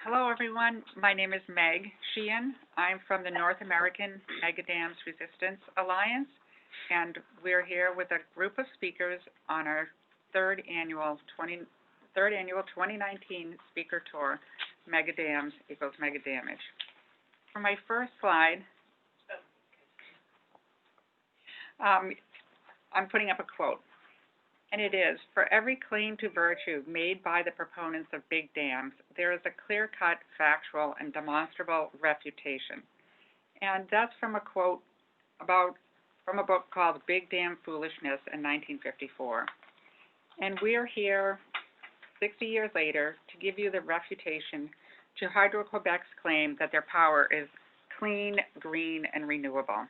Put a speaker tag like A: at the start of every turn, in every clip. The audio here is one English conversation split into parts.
A: Hello, everyone. My name is Meg Sheehan. I'm from the North American Megadams Resistance Alliance, and we're here with a group of speakers on our third annual 2019 speaker tour, Megadams equals Megadamage. For my first slide, I'm putting up a quote. And it is, for every claim to virtue made by the proponents of big dams, there is a clear-cut, factual, and demonstrable refutation. And that's from a quote from a book called Big Dam Foolishness in 1954. And we're here 60 years later to give you the refutation to Hydro-Quebec's claim that their power is clean, green, and renewable.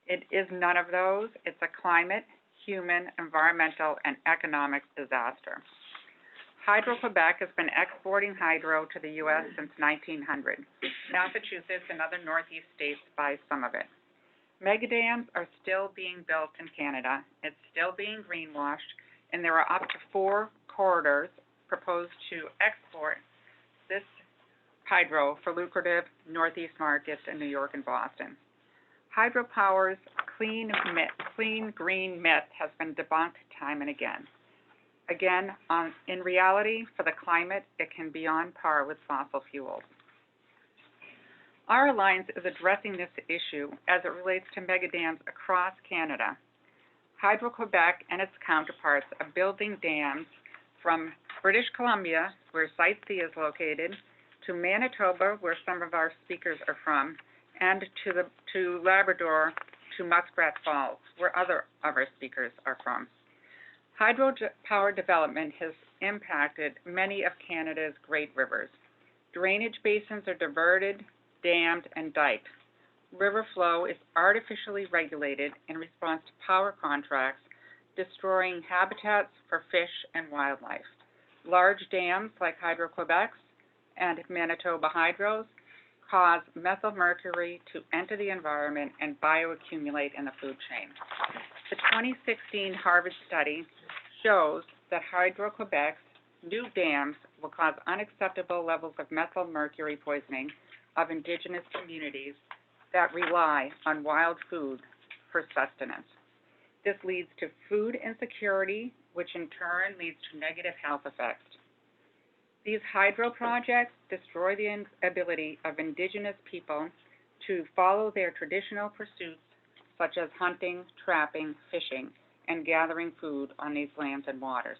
A: It is none of those. It's a climate, human, environmental, and economic disaster. Hydro-Quebec has been exporting hydro to the U.S. since 1900. Massachusetts and other Northeast states buy some of it. Megadams are still being built in Canada. It's still being greenwashed, and there are up to 4 corridors proposed to export this hydro for lucrative Northeast markets in New York and Boston. Hydropower's clean, green myth has been debunked time and again. In reality, for the climate, it can be on par with fossil fuels. Our alliance is addressing this issue as it relates to megadams across Canada. Hydro-Quebec and its counterparts are building dams from British Columbia, where Site C is located, to Manitoba, where some of our speakers are from, and to Labrador, to Muskrat Falls, where other of our speakers are from. Hydropower development has impacted many of Canada's great rivers. Drainage basins are diverted, dammed, and diked. River flow is artificially regulated in response to power contracts, destroying habitats for fish and wildlife. Large dams like Hydro-Quebec's and Manitoba Hydro's cause methylmercury to enter the environment and bioaccumulate in the food chain. The 2016 Harvard study shows that Hydro-Quebec's new dams will cause unacceptable levels of methylmercury poisoning of Indigenous communities that rely on wild food for sustenance. This leads to food insecurity, which in turn leads to negative health effects. These hydro projects destroy the ability of Indigenous people to follow their traditional pursuits, such as hunting, trapping, fishing, and gathering food on these lands and waters.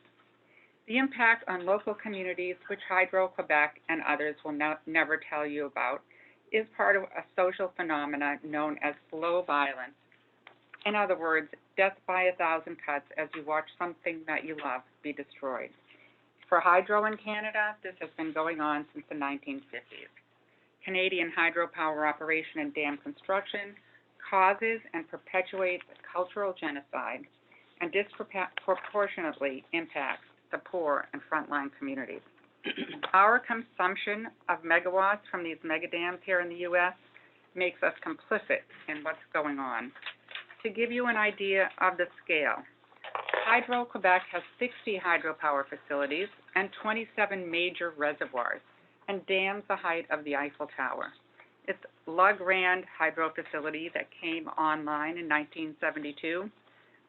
A: The impact on local communities, which Hydro-Quebec and others will never tell you about, is part of a social phenomena known as slow violence. In other words, death by 1,000 cuts as you watch something that you love be destroyed. For hydro in Canada, this has been going on since the 1950s. Canadian hydropower operation and dam construction causes and perpetuates cultural genocide and disproportionately impacts the poor and frontline communities. Our consumption of megawatts from these megadams here in the U.S. makes us complicit in what's going on. To give you an idea of the scale, Hydro-Quebec has 60 hydropower facilities and 27 major reservoirs and dams the height of the Eiffel Tower. Its La Grande hydro facility that came online in 1972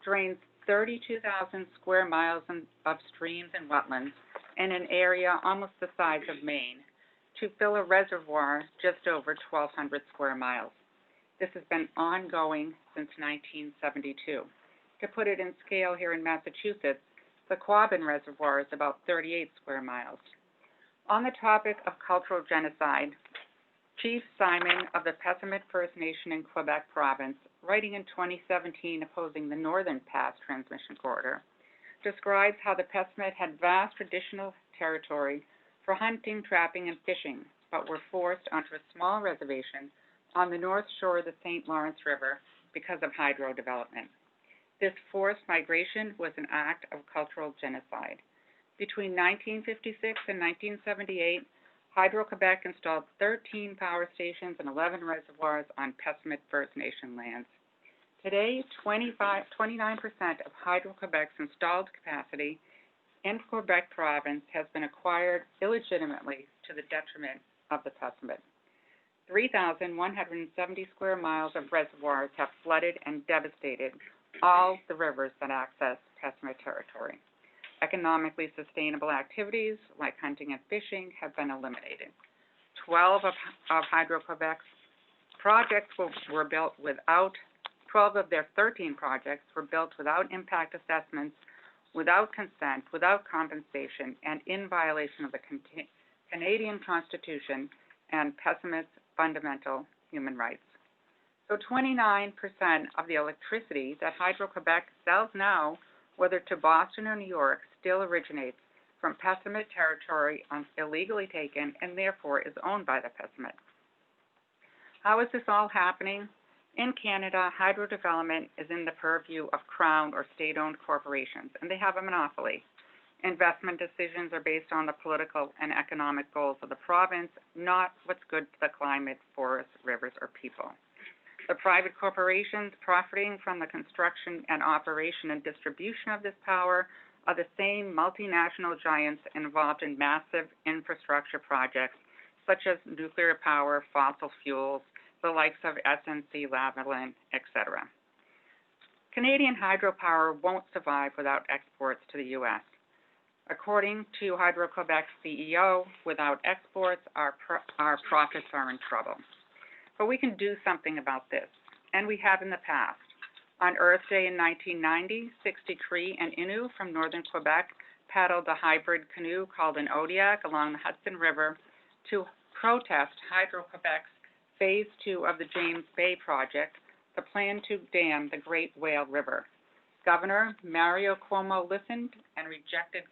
A: drains 32,000 square miles of streams and wetlands in an area almost the size of Maine to fill a reservoir just over 1,200 square miles. This has been ongoing since 1972. To put it in scale here in Massachusetts, the Quabbin Reservoir is about 38 square miles. On the topic of cultural genocide, Chief Simon of the Pessamit First Nation in Quebec Province, writing in 2017 opposing the Northern Pass Transmission Corridor, describes how the Pessamit had vast traditional territory for hunting, trapping, and fishing, but were forced onto a small reservation on the north shore of the St. Lawrence River because of hydro development. This forced migration was an act of cultural genocide. Between 1956 and 1978, Hydro-Quebec installed 13 power stations and 11 reservoirs on Pessamit First Nation lands. Today, 29% of Hydro-Quebec's installed capacity in Quebec province has been acquired illegitimately to the detriment of the Pessamit. 3,170 square miles of reservoirs have flooded and devastated all the rivers that access Pessamit territory. Economically sustainable activities like hunting and fishing have been eliminated. 12 of Hydro-Quebec's projects were built without, 12 of their 13 projects were built without impact assessments, without consent, without compensation, and in violation of the Canadian Constitution and Pessamit's fundamental human rights. So 29% of the electricity that Hydro-Quebec sells now, whether to Boston or New York, still originates from Pessamit territory illegally taken and therefore is owned by the Pessamit. How is this all happening? In Canada, hydro development is in the purview of Crown or state-owned corporations, and they have a monopoly. Investment decisions are based on the political and economic goals of the province, not what's good for the climate, forests, rivers, or people. The private corporations profiting from the construction and operation and distribution of this power are the same multinational giants involved in massive infrastructure projects such as nuclear power, fossil fuels, the likes of SNC, Lavalin, etc. Canadian hydropower won't survive without exports to the U.S. According to Hydro-Quebec's CEO, without exports, our profits are in trouble. But we can do something about this, and we have in the past. On Earth Day in 1990, 60 Cree and Innu from northern Quebec paddled a hybrid canoe called an Odiac along the Hudson River to protest Hydro-Quebec's Phase 2 of the James Bay project, the plan to dam the Great Whale River. Governor Mario Cuomo listened and rejected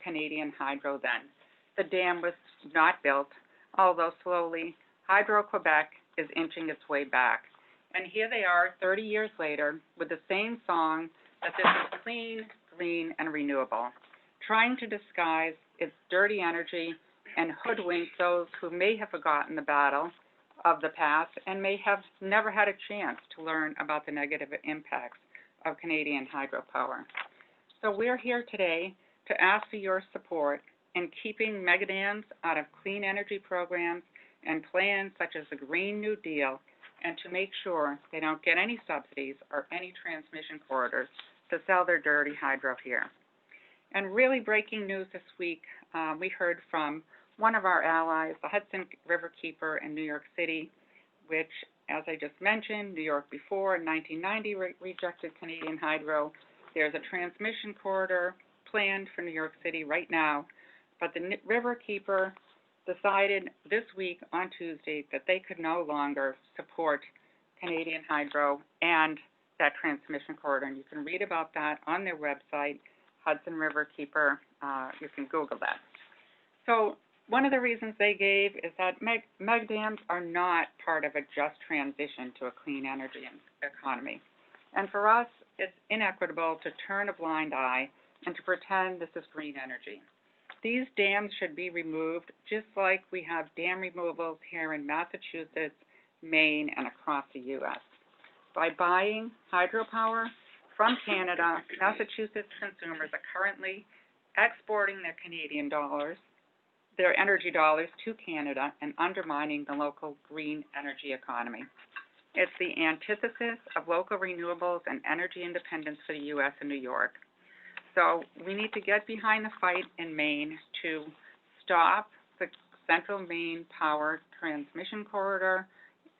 A: Canadian hydro then. The dam was not built, although slowly Hydro-Quebec is inching its way back. And here they are 30 years later with the same song that this is clean, green, and renewable, trying to disguise its dirty energy and hoodwink those who may have forgotten the battle of the past and may have never had a chance to learn about the negative impacts of Canadian hydropower. So we're here today to ask for your support in keeping megadams out of clean energy programs and plans such as the Green New Deal, and to make sure they don't get any subsidies or any transmission corridors to sell their dirty hydro here. And really breaking news this week, we heard from one of our allies, the Hudson River Keeper in New York City, which, as I just mentioned, New York before in 1990 rejected Canadian hydro. There's a transmission corridor planned for New York City right now, but the River Keeper decided this week on Tuesday that they could no longer support Canadian hydro and that transmission corridor. And you can read about that on their website, Hudson River Keeper. You can Google that. So one of the reasons they gave is that meg dams are not part of a just transition to a clean energy economy. And for us, it's inequitable to turn a blind eye and to pretend this is green energy. These dams should be removed just like we have dam removals here in Massachusetts, Maine, and across the U.S. By buying hydropower from Canada, Massachusetts consumers are currently exporting their Canadian dollars, their energy dollars to Canada and undermining the local green energy economy. It's the antithesis of local renewables and energy independence for the U.S. and New York. So we need to get behind the fight in Maine to stop the Central Maine Power Transmission Corridor,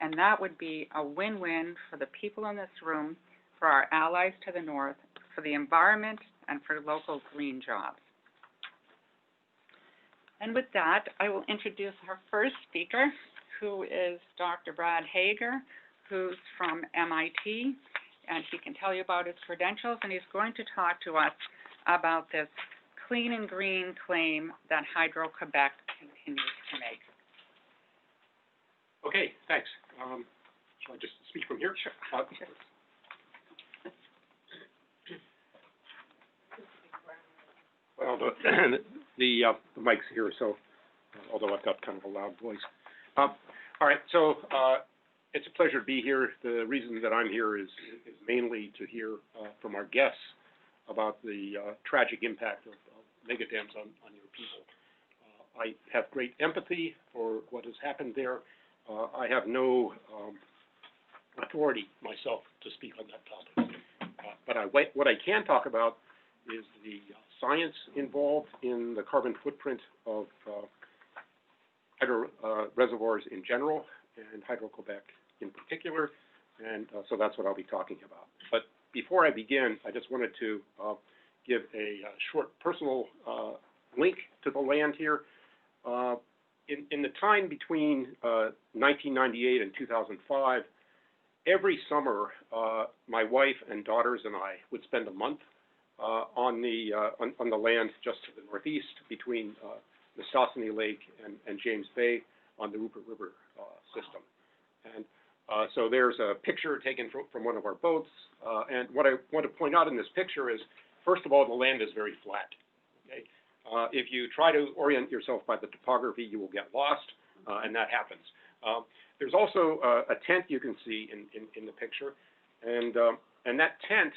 A: and that would be a win-win for the people in this room, for our allies to the north, for the environment, and for local green jobs. And with that, I will introduce our first speaker, who is Dr. Brad Hager, who's from MIT, and he can tell you about his credentials, and he's going to talk to us about this clean and green claim that Hydro-Quebec continues to make.
B: Okay, thanks. Shall I just speak from here?
A: Sure.
B: Well, the mic's here, so although I've got kind of a loud voice. All right, so it's a pleasure to be here. The reason that I'm here is mainly to hear from our guests about the tragic impact of mega dams on your people. I have great empathy for what has happened there. I have no authority myself to speak on that topic. But what I can talk about is the science involved in the carbon footprint of hydro reservoirs in general and Hydro-Quebec in particular, and so that's what I'll be talking about. But before I begin, I just wanted to give a short personal link to the land here. In the time between 1998 and 2005, every summer, my wife and daughters and I would spend a month on the land just to the northeast between the Stosny Lake and James Bay on the Rupert River system. And so there's a picture taken from one of our boats. And what I want to point out in this picture is, first of all, the land is very flat. Okay? If you try to orient yourself by the topography, you will get lost, and that happens. There's also a tent you can see in the picture, and that tent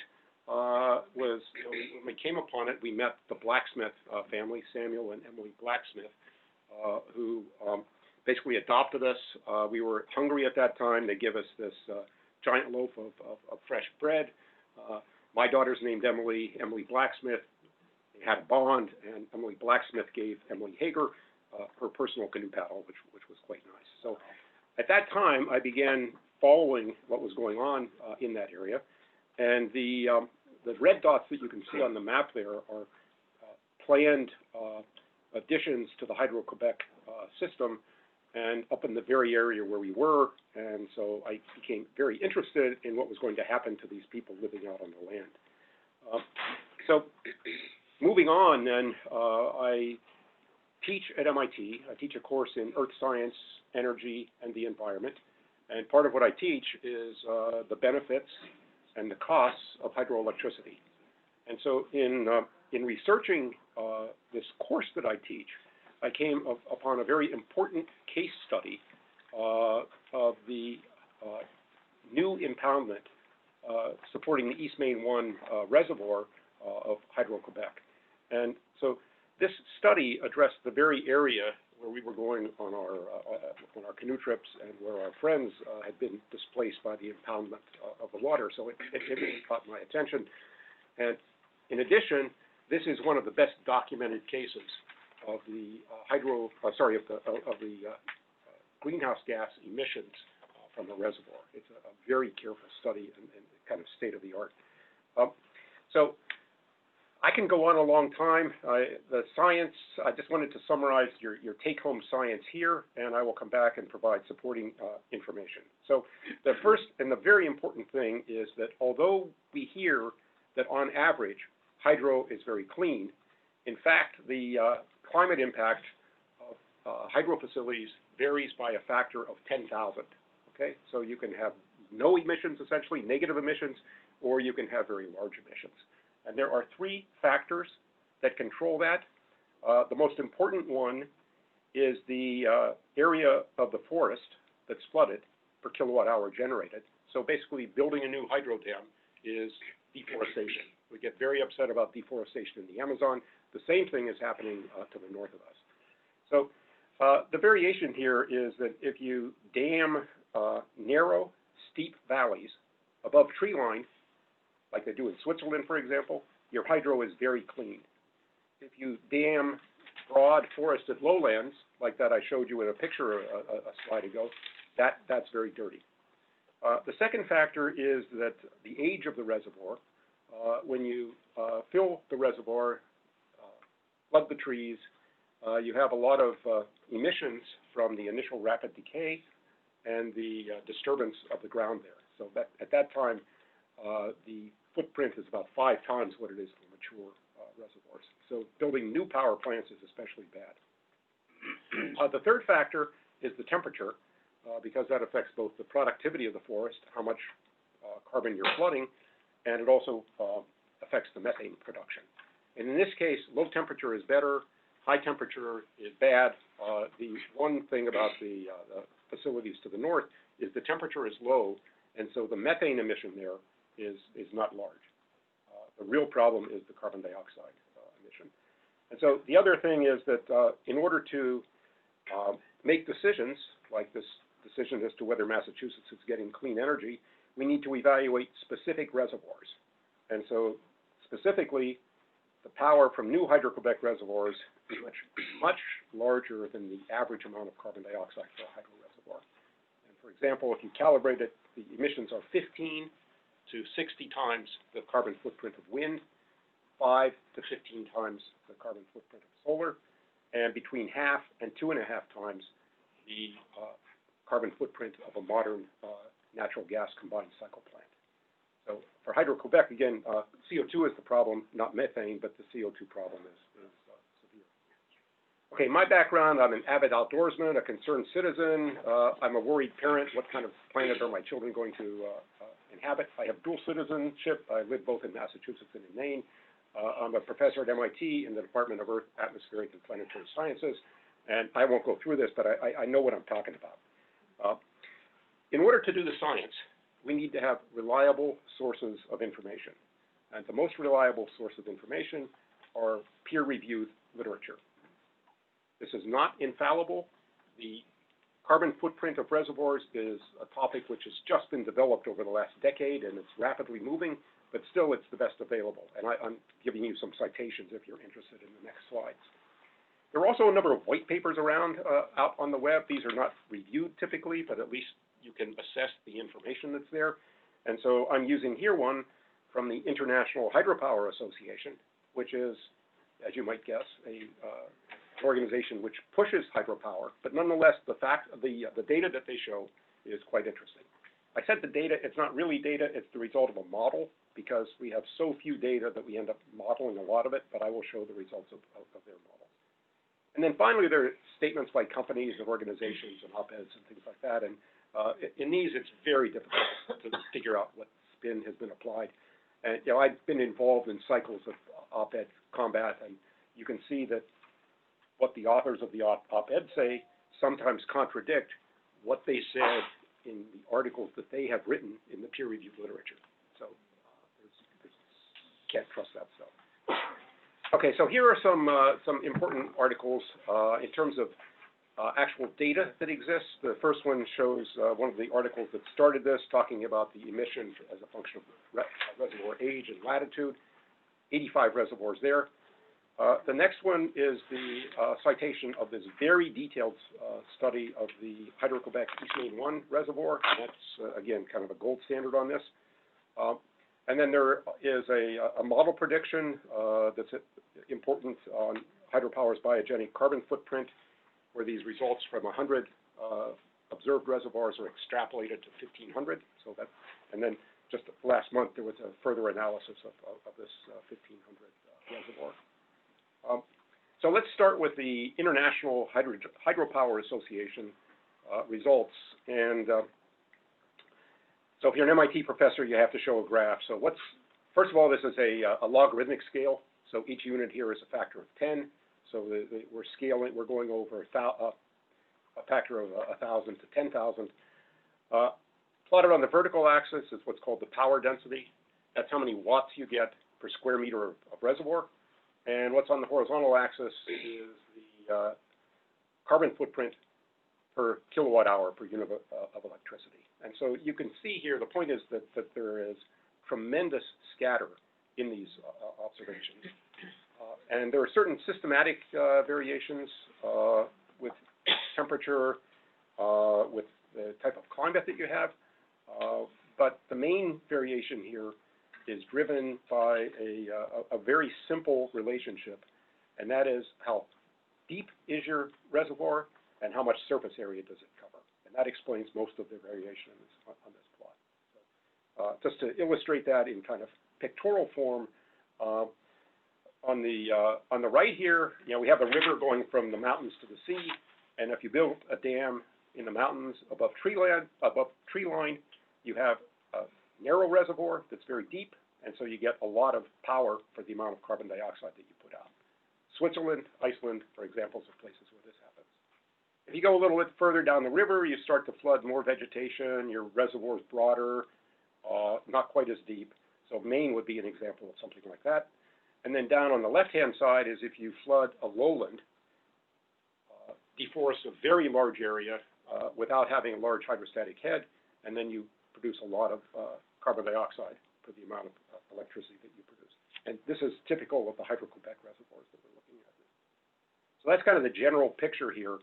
B: was, when we came upon it, we met the Blacksmith family, Samuel and Emily Blacksmith, who basically adopted us. We were hungry at that time. They gave us this giant loaf of fresh bread. My daughter's named Emily Blacksmith. They had a bond, and Emily Blacksmith gave Emily Hager her personal canoe paddle, which was quite nice. So at that time, I began following what was going on in that area, and the red dots that you can see on the map there are planned additions to the Hydro-Quebec system, and up in the very area where we were, and so I became very interested in what was going to happen to these people living out on the land. So moving on then, I teach at MIT. I teach a course in earth science, energy, and the environment, and part of what I teach is the benefits and the costs of hydroelectricity. And so in researching this course that I teach, I came upon a very important case study of the new impoundment supporting the East Main 1 reservoir of Hydro-Quebec. And so this study addressed the very area where we were going on our canoe trips and where our friends had been displaced by the impoundment of the water. So it really caught my attention. And in addition, this is one of the best documented cases of the greenhouse gas emissions from the reservoir. It's a very careful study and kind of state of the art. So I can go on a long time. The science, I just wanted to summarize your take-home science here, and I will come back and provide supporting information. So the first and the very important thing is that although we hear that on average, hydro is very clean, in fact, the climate impact of hydro facilities varies by a factor of 10,000, okay? So you can have no emissions, essentially, negative emissions, or you can have very large emissions. And there are three factors that control that. The most important one is the area of the forest that's flooded per kilowatt hour generated. So basically, building a new hydro dam is deforestation. We get very upset about deforestation in the Amazon. The same thing is happening to the north of us. So the variation here is that if you dam narrow, steep valleys above tree line, like they do in Switzerland, for example, your hydro is very clean. If you dam broad forested lowlands, like that I showed you in a picture a slide ago, that's very dirty. The second factor is that the age of the reservoir, when you fill the reservoir, flood the trees, you have a lot of emissions from the initial rapid decay and the disturbance of the ground there. So that, at that time, the footprint is about 5 times what it is for mature reservoirs. So building new power plants is especially bad. The third factor is the temperature, because that affects both the productivity of the forest, how much carbon you're flooding, and it also affects the methane production. And in this case, low temperature is better, high temperature is bad. The one thing about the facilities to the north is the temperature is low, and so the methane emission there is not large. The real problem is the carbon dioxide emission. And so the other thing is that in order to make decisions, like this decision as to whether Massachusetts is getting clean energy, we need to evaluate specific reservoirs. And so specifically, the power from new Hydro-Quebec reservoirs is much larger than the average amount of carbon dioxide for a hydro reservoir. And for example, if you calibrate it, the emissions are 15 to 60 times the carbon footprint of wind, 5 to 15 times the carbon footprint of solar, and between half and 2.5 times the carbon footprint of a modern natural gas combined cycle plant. So for Hydro-Quebec, again, CO2 is the problem, not methane, but the CO2 problem is severe. Okay, my background, I'm an avid outdoorsman, a concerned citizen. I'm a worried parent. What kind of planet are my children going to inhabit? I have dual citizenship. I live both in Massachusetts and in Maine. I'm a professor at MIT in the Department of Earth, Atmospheric, and Planetary Sciences. And I won't go through this, but I know what I'm talking about. In order to do the science, we need to have reliable sources of information. And the most reliable source of information are peer-reviewed literature. This is not infallible. The carbon footprint of reservoirs is a topic which has just been developed over the last decade, and it's rapidly moving, but still it's the best available. And I'm giving you some citations if you're interested in the next slides. There are also a number of white papers around out on the web. These are not reviewed typically, but at least you can assess the information that's there. And so I'm using here one from the International Hydropower Association, which is, as you might guess, an organization which pushes hydropower, but nonetheless, the data that they show is quite interesting. I said the data, it's not really data, it's the result of a model, because we have so few data that we end up modeling a lot of it, but I will show the results of their model. And then finally, there are statements by companies and organizations and op-eds and things like that. And in these, it's very difficult to figure out what spin has been applied. And I've been involved in cycles of op-ed combat, and you can see that what the authors of the op-ed say sometimes contradict what they said in the articles that they have written in the peer-reviewed literature. So can't trust that stuff. Okay, so here are some important articles in terms of actual data that exists. The first one shows one of the articles that started this, talking about the emissions as a function of reservoir age and latitude, 85 reservoirs there. The next one is the citation of this very detailed study of the Hydro-Quebec East Main 1 reservoir. That's, again, kind of a gold standard on this. And then there is a model prediction that's important on hydropower's biogenic carbon footprint, where these results from 100 observed reservoirs are extrapolated to 1,500. So that, and then just last month there was a further analysis of this 1,500 reservoir. So let's start with the International Hydropower Association results. And so if you're an MIT professor, you have to show a graph. So first of all, this is a logarithmic scale. So each unit here is a factor of 10. So we're scaling, we're going over a factor of 1,000 to 10,000. Plotted on the vertical axis is what's called the power density. That's how many watts you get per square meter of reservoir. And what's on the horizontal axis is the carbon footprint per kilowatt hour per unit of electricity. And so you can see here, the point is that there is tremendous scatter in these observations. And there are certain systematic variations with temperature, with the type of climate that you have. But the main variation here is driven by a very simple relationship, and that is how deep is your reservoir and how much surface area does it cover. And that explains most of the variation on this plot. So, just to illustrate that in kind of pictorial form, on the right here, we have a river going from the mountains to the sea, and if you build a dam in the mountains above tree line, you have a narrow reservoir that's very deep, and so you get a lot of power for the amount of carbon dioxide that you put out. Switzerland, Iceland are examples of places where this happens. If you go a little bit further down the river, you start to flood more vegetation, your reservoir is broader, not quite as deep. So Maine would be an example of something like that. And then down on the left-hand side is if you flood a lowland, deforest a very large area without having a large hydrostatic head, and then you produce a lot of carbon dioxide for the amount of electricity that you produce. And this is typical of the Hydro-Quebec reservoirs that we're looking at. So that's kind of the general picture here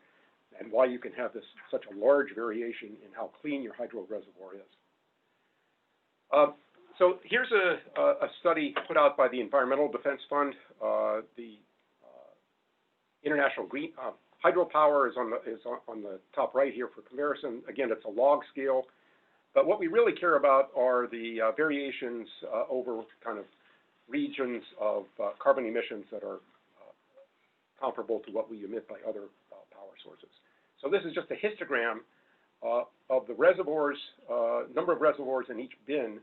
B: and why you can have such a large variation in how clean your hydro reservoir is. So here's a study put out by the Environmental Defense Fund. The International Green Hydropower is on the top right here for comparison. Again, it's a log scale. But what we really care about are the variations over kind of regions of carbon emissions that are comparable to what we emit by other power sources. So this is just a histogram of the reservoirs, number of reservoirs in each bin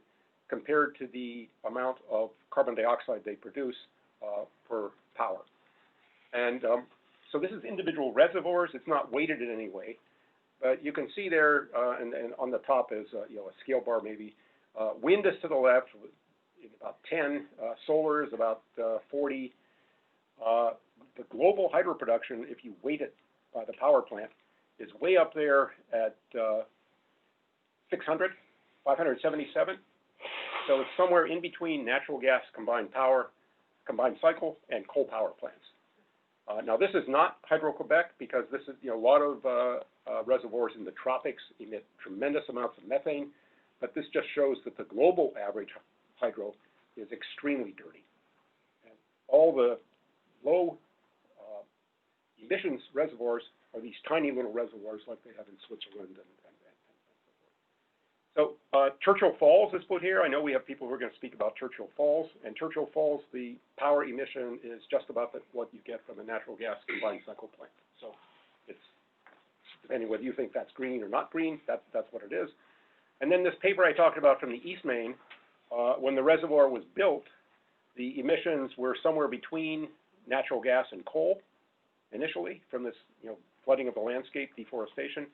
B: compared to the amount of carbon dioxide they produce per power. And so this is individual reservoirs. It's not weighted in any way. But you can see there, and on the top is a scale bar maybe. Wind is to the left, about 10. Solar is about 40. The global hydro production, if you weight it by the power plant, is way up there at 577. So it's somewhere in between natural gas combined cycle, and coal power plants. Now this is not Hydro-Quebec because this is, a lot of reservoirs in the tropics emit tremendous amounts of methane, but this just shows that the global average hydro is extremely dirty. And all the low emissions reservoirs are these tiny little reservoirs like they have in Switzerland and so forth. So Churchill Falls is put here. I know we have people who are going to speak about Churchill Falls. And Churchill Falls, the power emission is just about what you get from a natural gas combined cycle plant. So it's depending whether you think that's green or not green, that's what it is. And then this paper I talked about from the East Main, when the reservoir was built, the emissions were somewhere between natural gas and coal initially from this flooding of the landscape, deforestation.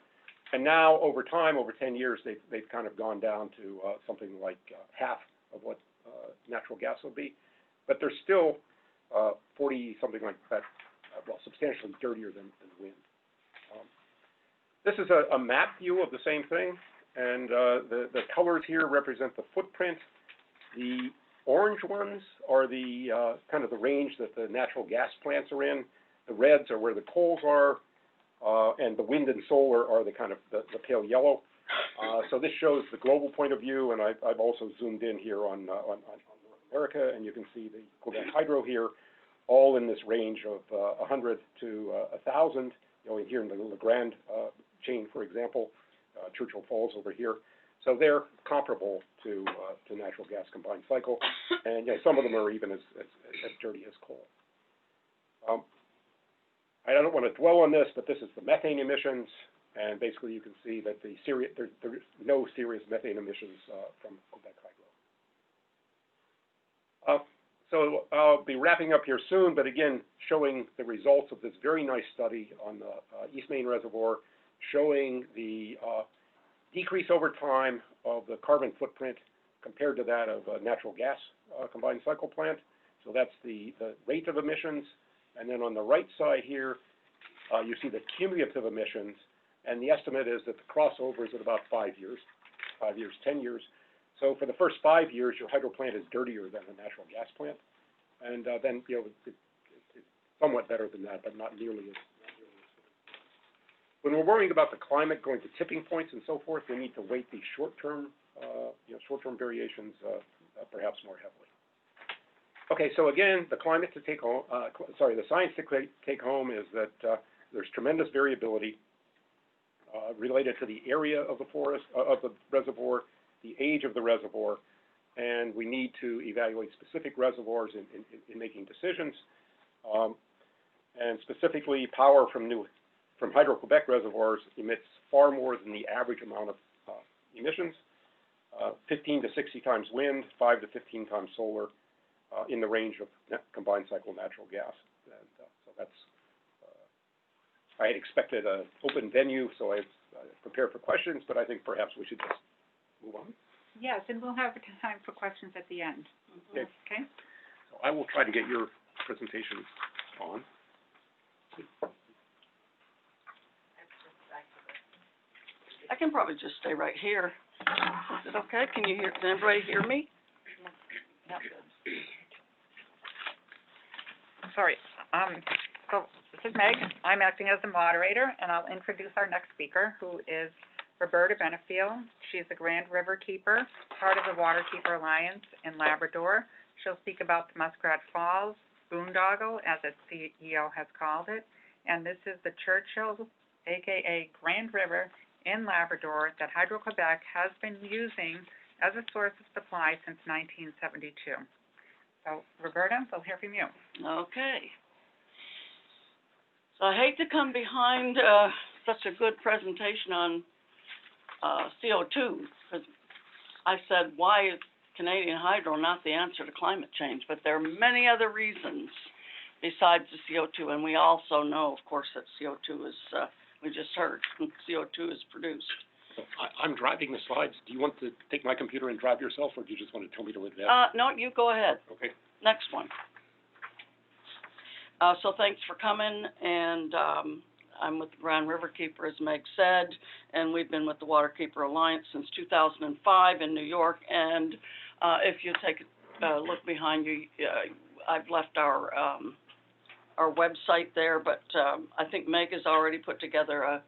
B: And now, over time, over 10 years, they've kind of gone down to something like half of what natural gas will be. But they're still 40, something like that, well, substantially dirtier than wind. This is a map view of the same thing. And the colors here represent the footprint. The orange ones are the kind of the range that the natural gas plants are in. The reds are where the coals are. And the wind and solar are the kind of the pale yellow. So this shows the global point of view, and I've also zoomed in here on North America, and you can see the Quebec Hydro here, all in this range of 100 to 1,000. Here in the Le Grand chain, for example, Churchill Falls over here. So they're comparable to natural gas combined cycle, and some of them are even as dirty as coal. I don't want to dwell on this, but this is the methane emissions, and basically you can see that there's no serious methane emissions from Quebec Hydro. So I'll be wrapping up here soon, but again, showing the results of this very nice study on the East Main Reservoir, showing the decrease over time of the carbon footprint compared to that of a natural gas combined cycle plant. So that's the rate of emissions. And then on the right side here, you see the cumulative emissions, and the estimate is that the crossover is at about 5 years, 10 years. So for the first 5 years, your hydro plant is dirtier than a natural gas plant, and then it's somewhat better than that, but not nearly as. When we're worrying about the climate going to tipping points and so forth, we need to weight these short-term variations perhaps more heavily. Okay, so again, the climate to take home, the science to take home is that there's tremendous variability related to the area of the forest, of the reservoir, the age of the reservoir, and we need to evaluate specific reservoirs in making decisions. And specifically, power from Hydro-Quebec reservoirs emits far more than the average amount of emissions, 15 to 60 times wind, 5 to 15 times solar, in the range of combined cycle natural gas. And so that's, I had expected an open venue, so I prepared for questions, but I think perhaps we should just move on.
A: Yes, and we'll have time for questions at the end.
B: Okay.
A: Okay.
B: So I will try to get your presentation on.
C: I can probably just stay right here. Is it okay? Can everybody hear me?
A: Sorry. So this is Meg. I'm acting as the moderator, and I'll introduce our next speaker, who is Roberta Benefiel. She's the Grand River Keeper, part of the Waterkeeper Alliance in Labrador. She'll speak about the Muskrat Falls boondoggle, as its CEO has called it, and this is the Churchill, aka Grand River, in Labrador that Hydro-Quebec has been using as a source of supply since 1972. So, Roberta, we'll hear from you.
C: Okay. So I hate to come behind such a good presentation on CO2, because I said, why is Canadian hydro not the answer to climate change? But there are many other reasons besides the CO2, and we also know, of course, that CO2 is, we just heard, CO2 is produced.
B: I'm driving the slides. Do you want to take my computer and drive yourself, or do you just want to tell me to advance?
C: No, you go ahead.
B: Okay.
C: Next one. So thanks for coming, and I'm with the Grand River Keeper, as Meg said, and we've been with the Waterkeeper Alliance since 2005 in New York, and if you take a look behind you, I've left our website there, but I think Meg has already put together a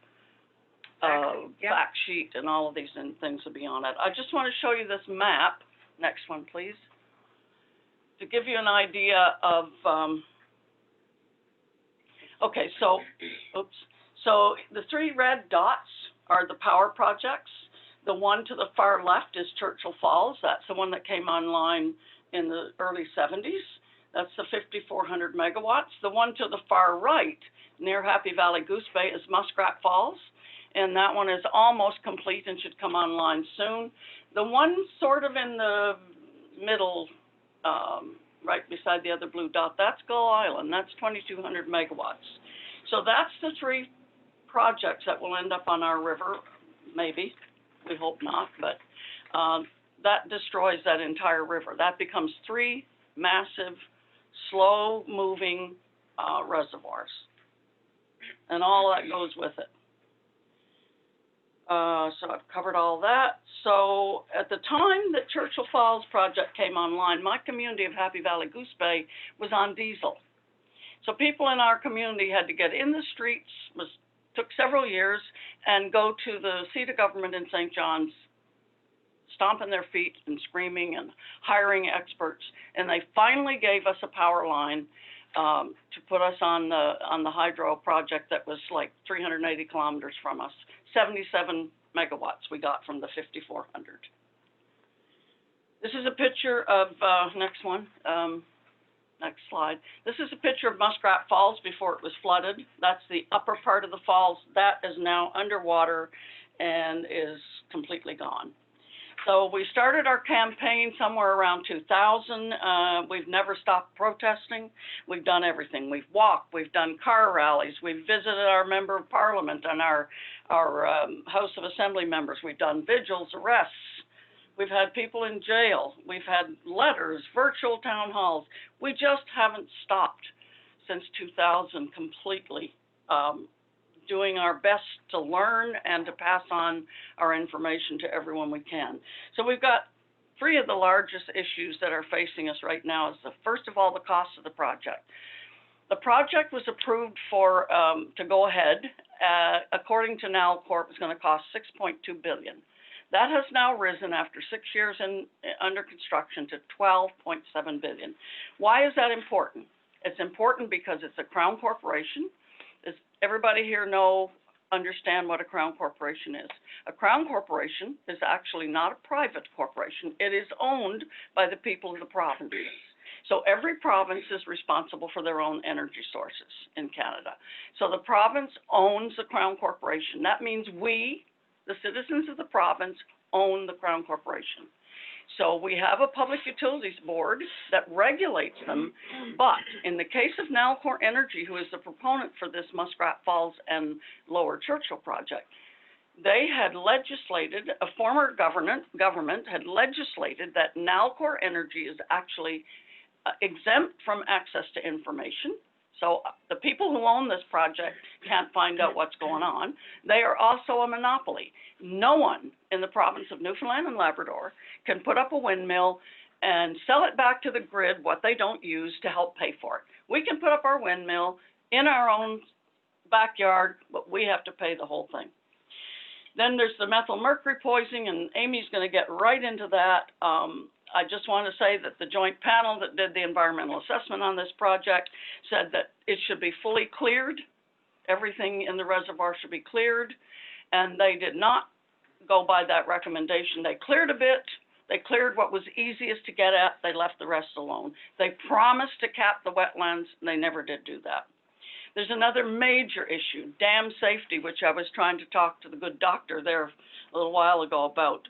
C: fact sheet, and all of these things will be on it. I just want to show you this map. Next one, please. To give you an idea of, okay, so the three red dots are the power projects. The one to the far left is Churchill Falls. That's the one that came online in the early 70s. That's the 5,400 megawatts. The one to the far right, near Happy Valley Goose Bay, is Muskrat Falls, and that one is almost complete and should come online soon. The one sort of in the middle, right beside the other blue dot, that's Gull Island. That's 2,200 megawatts. So that's the three projects that will end up on our river, maybe. We hope not, but that destroys that entire river. That becomes three massive, slow-moving reservoirs, and all that goes with it. So I've covered all that. So at the time that Churchill Falls project came online, my community of Happy Valley Goose Bay was on diesel. So people in our community had to get in the streets, took several years, and go to the seat of government in St. John's, stomping their feet and screaming and hiring experts. And they finally gave us a power line to put us on the hydro project that was like 380 kilometers from us. 77 megawatts we got from the 5,400. This is a picture of, next one, next slide. This is a picture of Muskrat Falls before it was flooded. That's the upper part of the falls. That is now underwater and is completely gone. So we started our campaign somewhere around 2000. We've never stopped protesting. We've done everything. We've walked. We've done car rallies. We've visited our member of parliament and our House of Assembly members. We've done vigils, arrests. We've had people in jail. We've had letters, virtual town halls. We just haven't stopped since 2000 completely. Doing our best to learn and to pass on our information to everyone we can. So we've got three of the largest issues that are facing us right now. Is first of all, the cost of the project. The project was approved for to go ahead. According to Nalcorp, it's going to cost $6.2 billion. That has now risen after 6 years under construction to $12.7 billion. Why is that important? It's important because it's a Crown corporation. Does everybody here understand what a Crown corporation is? A Crown corporation is actually not a private corporation. It is owned by the people of the provinces. So every province is responsible for their own energy sources in Canada. So the province owns the Crown corporation. That means we, the citizens of the province, own the Crown corporation. So we have a public utilities board that regulates them, but in the case of Nalcor Energy, who is the proponent for this Muskrat Falls and Lower Churchill project, they had legislated, a former government had legislated that Nalcor Energy is actually exempt from access to information. So the people who own this project can't find out what's going on. They are also a monopoly. No one in the province of Newfoundland and Labrador can put up a windmill and sell it back to the grid what they don't use to help pay for it. We can put up our windmill in our own backyard, but we have to pay the whole thing. Then there's the methyl mercury poisoning, and Amy's going to get right into that. I just want to say that the joint panel that did the environmental assessment on this project said that it should be fully cleared. Everything in the reservoir should be cleared, and they did not go by that recommendation. They cleared a bit. They cleared what was easiest to get at. They left the rest alone. They promised to cap the wetlands, and they never did do that. There's another major issue, dam safety, which I was trying to talk to the good doctor there a little while ago about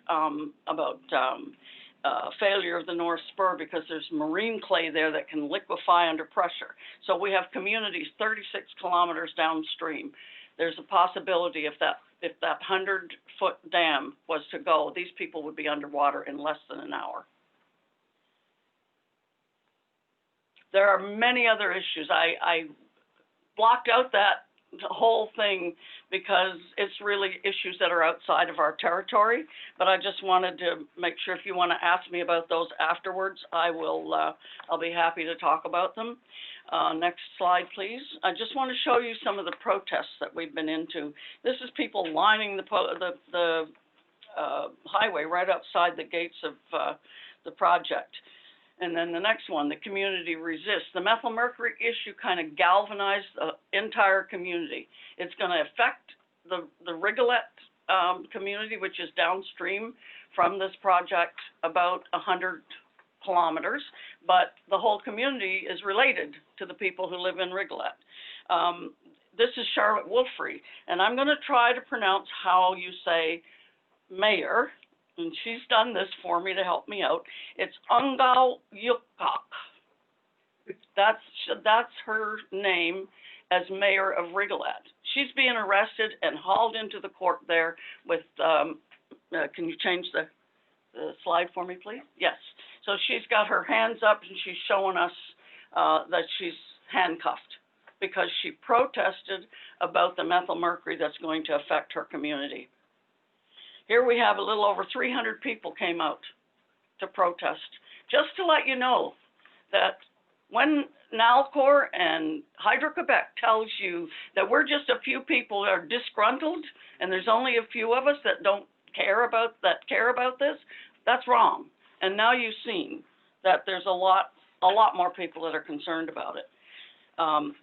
C: failure of the North Spur, because there's marine clay there that can liquefy under pressure. So we have communities 36 kilometers downstream. There's a possibility if that 100-foot dam was to go, these people would be underwater in less than an hour. There are many other issues. I blocked out that whole thing because it's really issues that are outside of our territory, but I just wanted to make sure if you want to ask me about those afterwards, I'll be happy to talk about them. Next slide, please. I just want to show you some of the protests that we've been into. This is people lining the highway right outside the gates of the project. And then the next one, the community resists. The methyl mercury issue kind of galvanized the entire community. It's going to affect the Rigolet community, which is downstream from this project about 100 kilometers, but the whole community is related to the people who live in Rigolet. This is Charlotte Wolfrey, and I'm going to try to pronounce how you say mayor, and she's done this for me to help me out. It's Ungao Yukok. That's her name as mayor of Rigolet. She's being arrested and hauled into the court there with, can you change the slide for me, please? Yes. So she's got her hands up and she's showing us that she's handcuffed because she protested about the methyl mercury that's going to affect her community. Here we have a little over 300 people came out to protest. Just to let you know that when Nalcor and Hydro-Quebec tells you that we're just a few people that are disgruntled and there's only a few of us that don't care about this, that's wrong. And now you've seen that there's a lot more people that are concerned about it.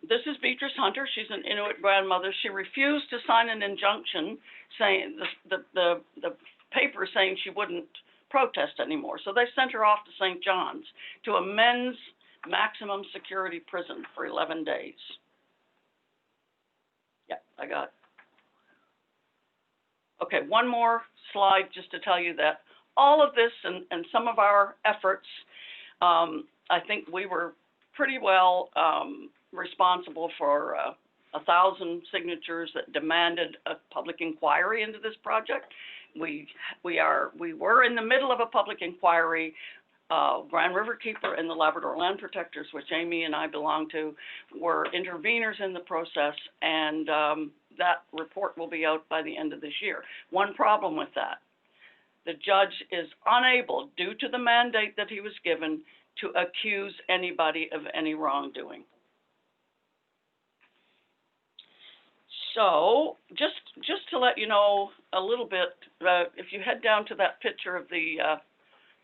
C: This is Beatrice Hunter. She's an Inuit grandmother. She refused to sign an injunction saying the paper saying she wouldn't protest anymore. So they sent her off to St. John's to a men's maximum security prison for 11 days. Yeah, I got it. Okay, one more slide just to tell you that all of this and some of our efforts, I think we were pretty well responsible for 1,000 signatures that demanded a public inquiry into this project. We were in the middle of a public inquiry. Grand River Keeper and the Labrador Land Protectors, which Amy and I belong to, were interveners in the process, and that report will be out by the end of this year. One problem with that, the judge is unable, due to the mandate that he was given, to accuse anybody of any wrongdoing. So, just to let you know a little bit, if you head down to that picture of the,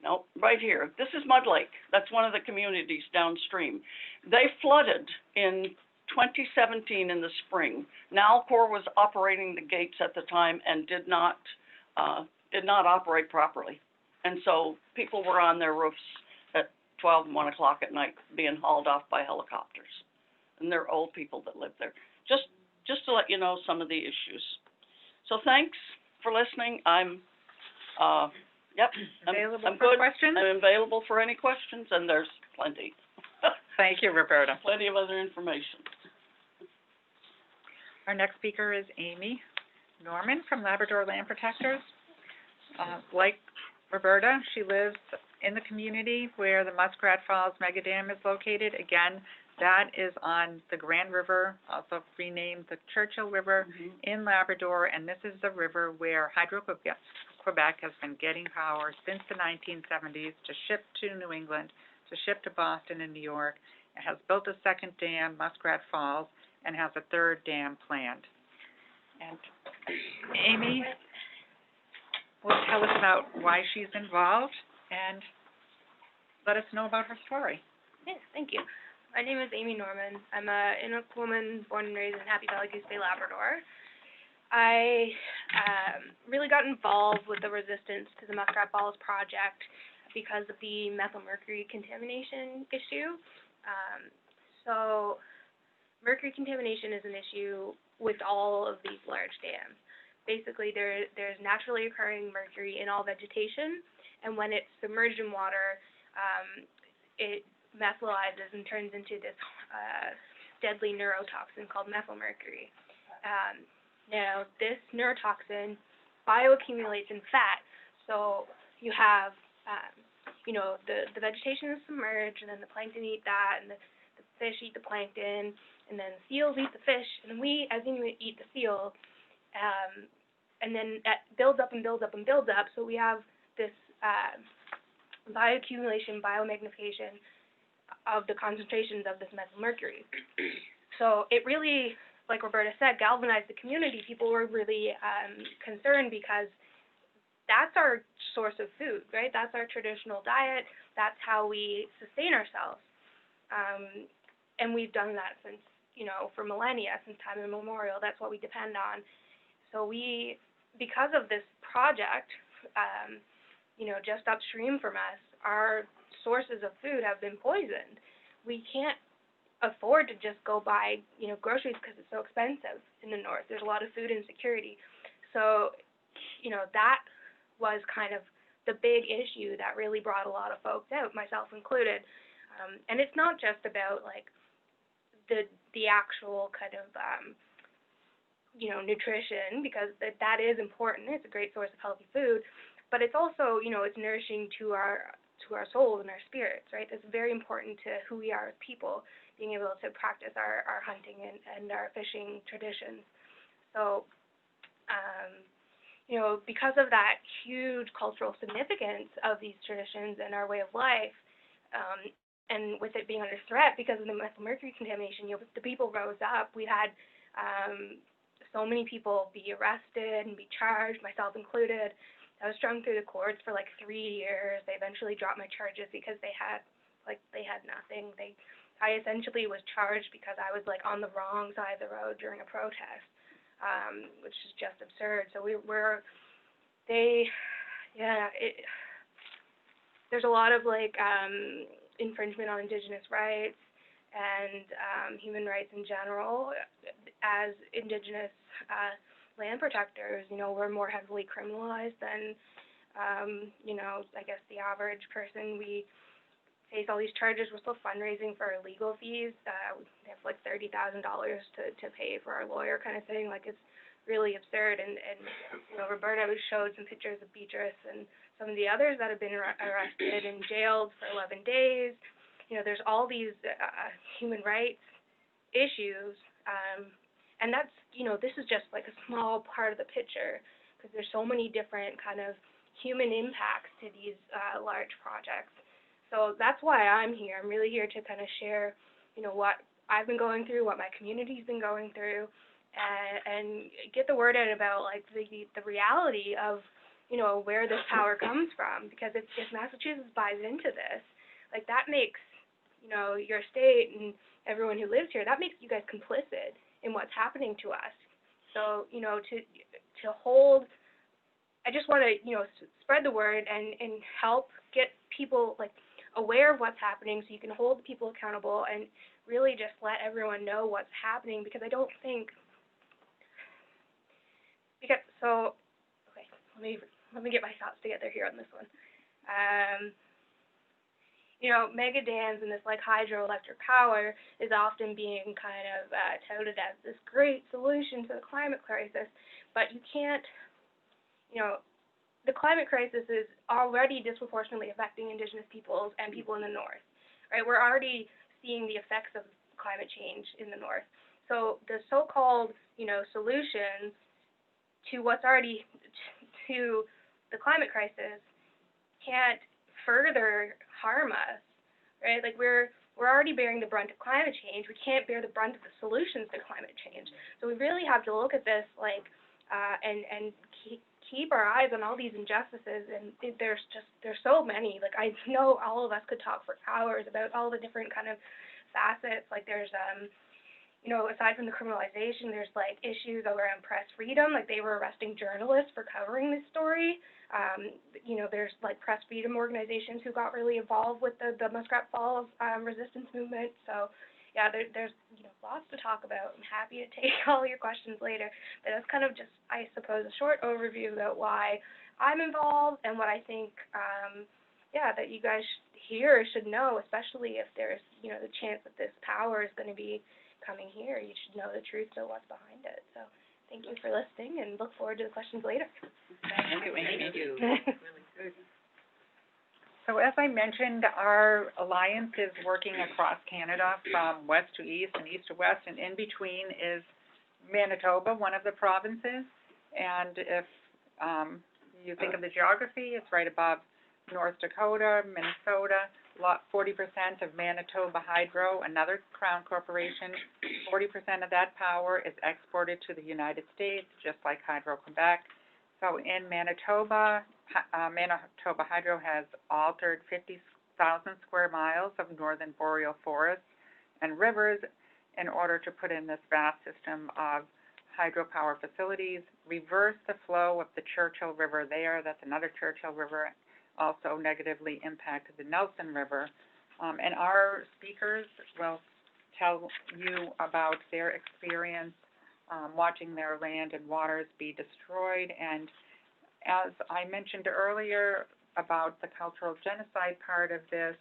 C: no, right here, this is Mud Lake. That's one of the communities downstream. They flooded in 2017 in the spring. Nalcor was operating the gates at the time and did not operate properly. And so people were on their roofs at 12 and 1 o'clock at night being hauled off by helicopters. And they're old people that live there. Just to let you know some of the issues. So thanks for listening. I'm
A: Available
C: I'm
A: for
C: good.
A: questions?
C: I'm available for any questions, and there's plenty.
A: Thank you, Roberta.
C: Plenty of other information.
A: Our next speaker is Amy Norman from Labrador Land Protectors. Like Roberta, she lives in the community where the Muskrat Falls Mega Dam is located. Again, that is on the Grand River, also renamed the Churchill River in Labrador, and this is the river where Hydro-Quebec has been getting power since the 1970s to ship to New England, to ship to Boston and New York. It has built a second dam, Muskrat Falls, and has a third dam planned. And Amy will tell us about why she's involved and let us know about her story.
D: Yes, thank you. My name is Amy Norman. I'm a Inuk woman born and raised in Happy Valley Goose Bay, Labrador. I really got involved with the resistance to the Muskrat Falls project because of the methylmercury contamination issue. So mercury contamination is an issue with all of these large dams. Basically, there's naturally occurring mercury in all vegetation, and when it's submerged in water, it methylizes and turns into this deadly neurotoxin called methylmercury. Now, this neurotoxin bioaccumulates in fat, so you have, the vegetation is submerged, and then the plankton eat that, and the fish eat the plankton, and then seals eat the fish, and then we, as humans, eat the seal, and then that builds up and builds up and builds up, so we have this bioaccumulation, biomagnification of the concentrations of this methylmercury. So it really, like Roberta said, galvanized the community. People were really concerned because that's our source of food, right? That's our traditional diet. That's how we sustain ourselves. And we've done that since, for millennia, since time immemorial. That's what we depend on. So because of this project, just upstream from us, our sources of food have been poisoned. We can't afford to just go buy, groceries because it's so expensive in the north. There's a lot of food insecurity. So, that was kind of the big issue that really brought a lot of folks out, myself included. And it's not just about like the actual kind of nutrition, because that is important. It's a great source of healthy food, but it's also, it's nourishing to our souls and our spirits, right? It's very important to who we are as people, being able to practice our hunting and our fishing traditions. So, because of that huge cultural significance of these traditions and our way of life, and with it being under threat because of the methylmercury contamination, the people rose up. We had so many people be arrested and be charged, myself included. I was strung through the courts for like 3 years. They eventually dropped my charges because they had nothing. I essentially was charged because I was like on the wrong side of the road during a protest, which is just absurd. So there's a lot of infringement on Indigenous rights and human rights in general. As Indigenous land protectors, we're more heavily criminalized than, I guess the average person. We face all these charges. We're still fundraising for our legal fees. We have like $30,000 to pay for our lawyer kind of thing. Like, it's really absurd. And Roberta showed some pictures of Beatrice and some of the others that have been arrested and jailed for 11 days. There's all these human rights issues, and that's, this is just like a small part of the picture, because there's so many different kind of human impacts to these large projects. So that's why I'm here. I'm really here to kind of share, what I've been going through, what my community's been going through, and get the word out about like the reality of, where this power comes from. Because if Massachusetts buys into this, like, that makes, your state and everyone who lives here, that makes you guys complicit in what's happening to us. So, to hold, I just want to, spread the word and help get people, like, aware of what's happening so you can hold the people accountable and really just let everyone know what's happening, because I don't think, let me get my thoughts together here on this one. Mega dams and this like hydroelectric power is often being kind of touted as this great solution to the climate crisis, but you can't, the climate crisis is already disproportionately affecting Indigenous peoples and people in the North, right? We're already seeing the effects of climate change in the North. So the so-called, solution to what's already, to the climate crisis can't further harm us, right? Like we're already bearing the brunt of climate change. We can't bear the brunt of the solutions to climate change. So we really have to look at this and keep our eyes on all these injustices. And there's so many. Like I know all of us could talk for hours about all the different kind of facets. Like there's aside from the criminalization, there's like issues around press freedom. Like they were arresting journalists for covering this story. There's like press freedom organizations who got really involved with the Muskrat Falls resistance movement. So yeah, there's lots to talk about. I'm happy to take all your questions later. But that's kind of just, I suppose, a short overview about why I'm involved and what I think that you guys here should know, especially if there's the chance that this power is going to be coming here. You should know the truth of what's behind it. So thank you for listening, and look forward to the questions later.
A: Thank you, Amy. Really good. So as I mentioned, our alliance is working across Canada from west to east and east to west, and in between is Manitoba, one of the provinces. And if you think of the geography, it's right above North Dakota, Minnesota. 40% of Manitoba Hydro, another Crown corporation, 40% of that power is exported to the United States, just like Hydro Quebec. So in Manitoba, Manitoba Hydro has altered 50,000 square miles of northern boreal forests and rivers in order to put in this vast system of hydropower facilities, reverse the flow of the Churchill River there. That's another Churchill River, also negatively impacted the Nelson River. And our speakers will tell you about their experience watching their land and waters be destroyed. And as I mentioned earlier about the cultural genocide part of this,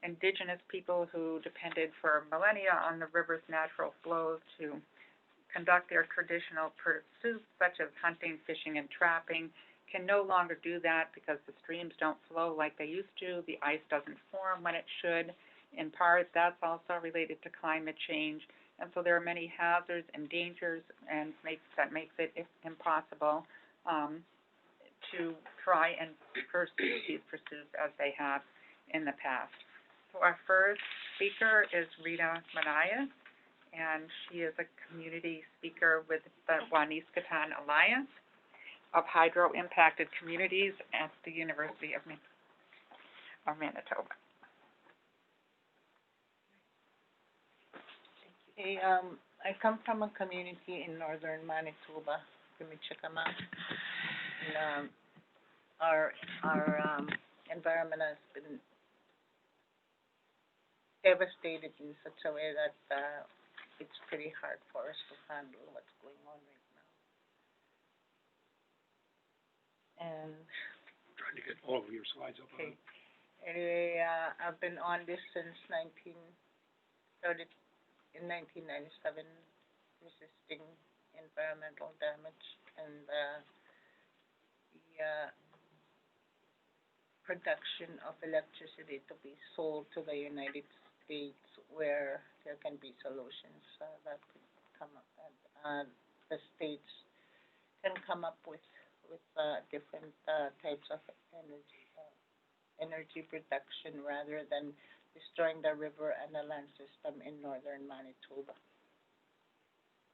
A: Indigenous people who depended for millennia on the river's natural flows to conduct their traditional pursuits such as hunting, fishing, and trapping can no longer do that because the streams don't flow like they used to. The ice doesn't form when it should. In part, that's also related to climate change. And so there are many hazards and dangers, and that makes it impossible to try and pursue these pursuits as they have in the past. So our first speaker is Rita Manaya, and she is a community speaker with the Waniscatan Alliance of Hydro-Impacted Communities at the University of Manitoba.
E: Hey, I come from a community in northern Manitoba, Kimichikama. And our environment has been devastated in such a way that it's pretty hard for us to handle what's going on right now. And
B: Trying to get all of your slides up.
E: okay. Anyway, I've been on this since 1997, resisting environmental damage and the production of electricity to be sold to the United States, where there can be solutions that could come up, and the states can come up with different types of energy production rather than destroying the river and the land system in northern Manitoba.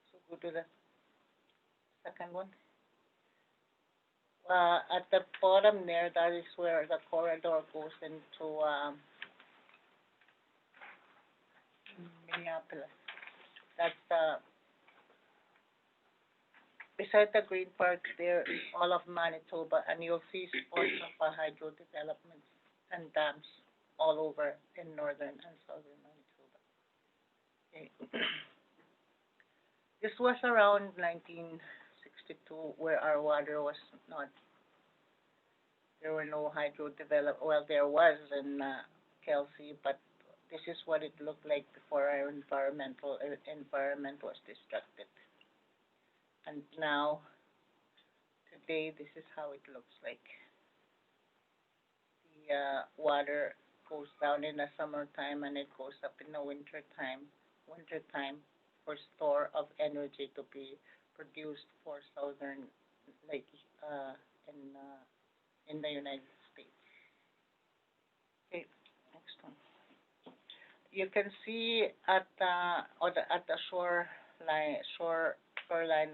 E: So go to the second one. At the bottom there, that is where the corridor goes into Minneapolis. That's beside the green part there is all of Manitoba, and you'll see spots of hydro developments and dams all over in northern and southern Manitoba. Okay. This was around 1962, where our water was not, there were no hydro well, there was in Kelsey, but this is what it looked like before our environment was destructed. And now, day, this is how it looks like. The water goes down in the summertime and it goes up in the wintertime. For store of energy to be produced for southern, like in the United States. Okay, next one. You can see at the shoreline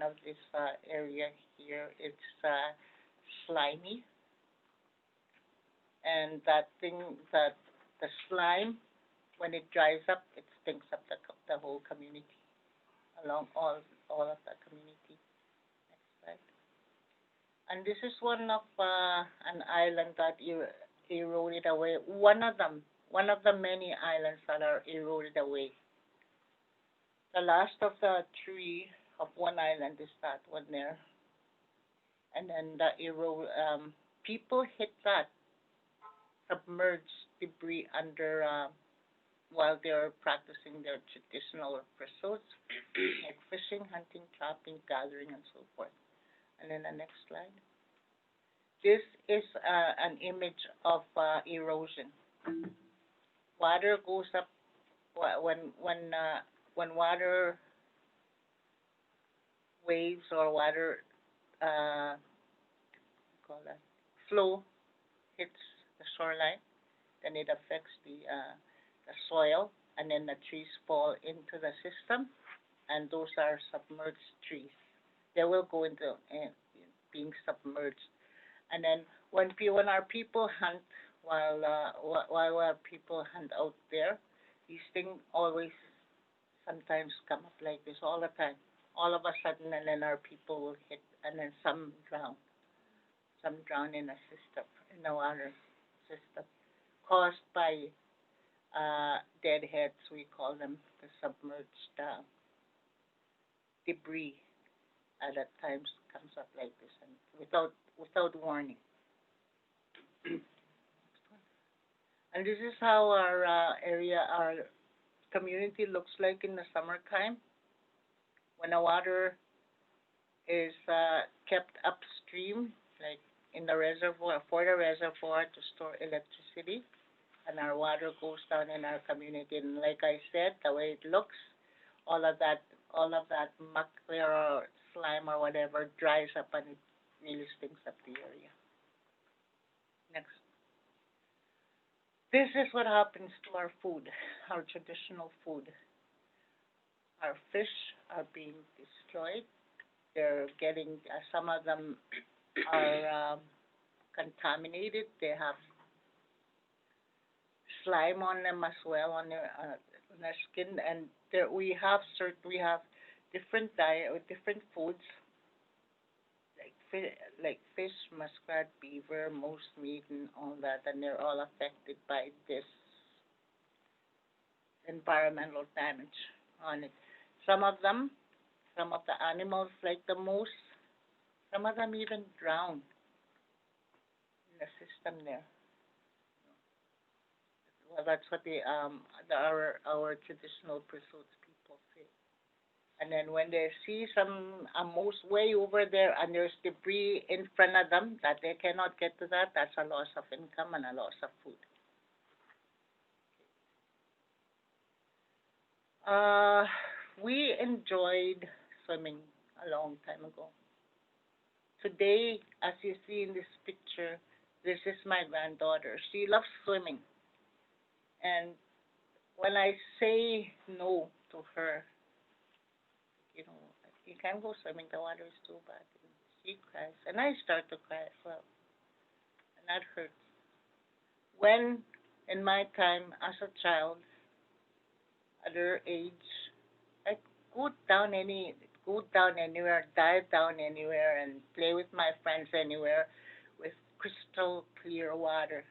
E: of this area here, it's slimy, and that the slime, when it dries up, it stinks up the whole community, along all of the community. Next slide. And this is one of an island that eroded away. One of the many islands that are eroded away. The last of the tree of one island is that one there. And then people hit that submerged debris under while they're practicing their traditional pursuits, like fishing, hunting, trapping, gathering, and so forth. And then the next slide. This is an image of erosion. Water goes up when water waves or water flow hits the shoreline, then it affects the soil, and then the trees fall into the system, and those are submerged trees. They will go into being submerged. And then when our people hunt, while our people hunt out there, these things always sometimes come up like this all the time. All of a sudden, and then our people will hit, and then some drown. Some drown in the system, in the water system, caused by deadheads, we call them, the submerged debris at times comes up like this, and without warning. And this is how our community looks like in the summertime, when the water is kept upstream, like in the reservoir, for the reservoir to store electricity, and our water goes down in our community. And like I said, the way it looks, all of that muck there or slime or whatever dries up, and it really stinks up the area. Next. This is what happens to our food, our traditional food. Our fish are being destroyed. They're getting, some of them are contaminated. They have slime on them as well, on their skin. And we have different diet with different foods, like fish, muskrat, beaver, moose meat, and all that, and they're all affected by this environmental damage on it. Some of the animals, like the moose, some of them even drown in the system there. Well, that's what our traditional pursuits people say. And then when they see a moose way over there and there's debris in front of them that they cannot get to that's a loss of income and a loss of food. We enjoyed swimming a long time ago. Today, as you see in this picture, this is my granddaughter. She loves swimming. And when I say no to her, you can't go swimming, the water is too bad. And she cries, and I start to cry as well. And that hurts. When, in my time as a child, at her age, I go down anywhere, dive down anywhere, and play with my friends anywhere with crystal clear water.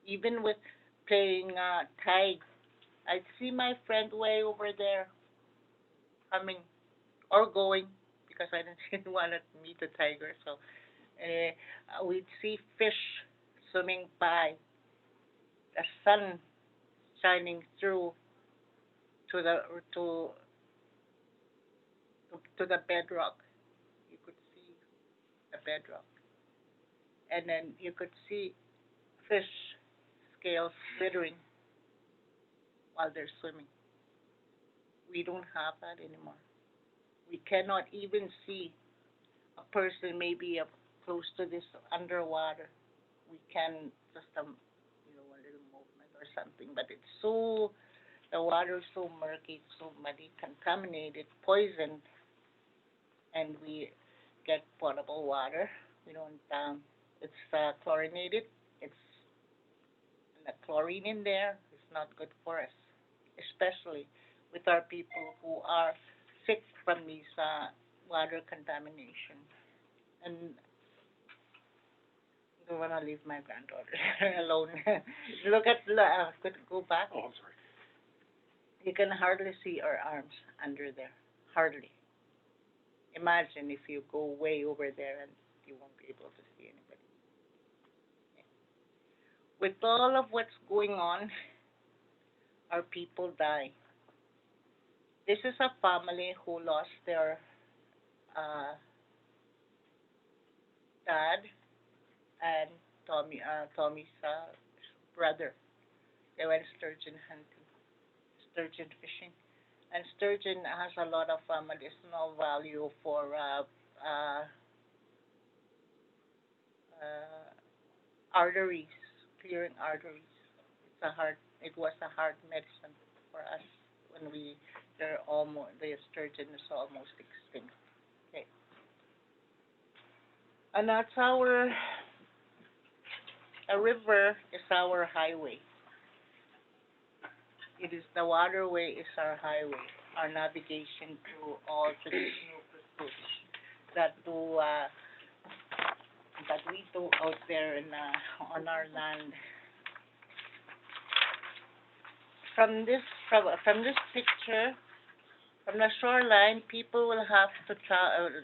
E: Even with playing tag, I'd see my friend way over there coming or going, because I didn't want to meet the tiger. So we'd see fish swimming by, the sun shining through to the bedrock. You could see the bedrock. And then you could see fish scales glittering while they're swimming. We don't have that anymore. We cannot even see a person maybe up close to this underwater. We can just a little movement or something, but it's so the water is so murky, so muddy, contaminated, poisoned, and we get potable water. We don't. It's chlorinated. It's the chlorine in there is not good for us, especially with our people who are sick from these water contamination. And I don't want to leave my granddaughter alone. Look at could go back.
B: Oh, I'm sorry.
E: You can hardly see our arms under there. Hardly. Imagine if you go way over there and you won't be able to see anybody. With all of what's going on, our people die. This is a family who lost their dad and Tommy's brother. They went sturgeon hunting, sturgeon fishing, and sturgeon has a lot of medicinal value for arteries, clearing arteries. It was a heart medicine for us when the sturgeon is almost extinct. Okay. And that's a river is our highway. It is the waterway is our highway, our navigation to all traditional pursuits that we do out there on our land. From this picture, from the shoreline, people will have to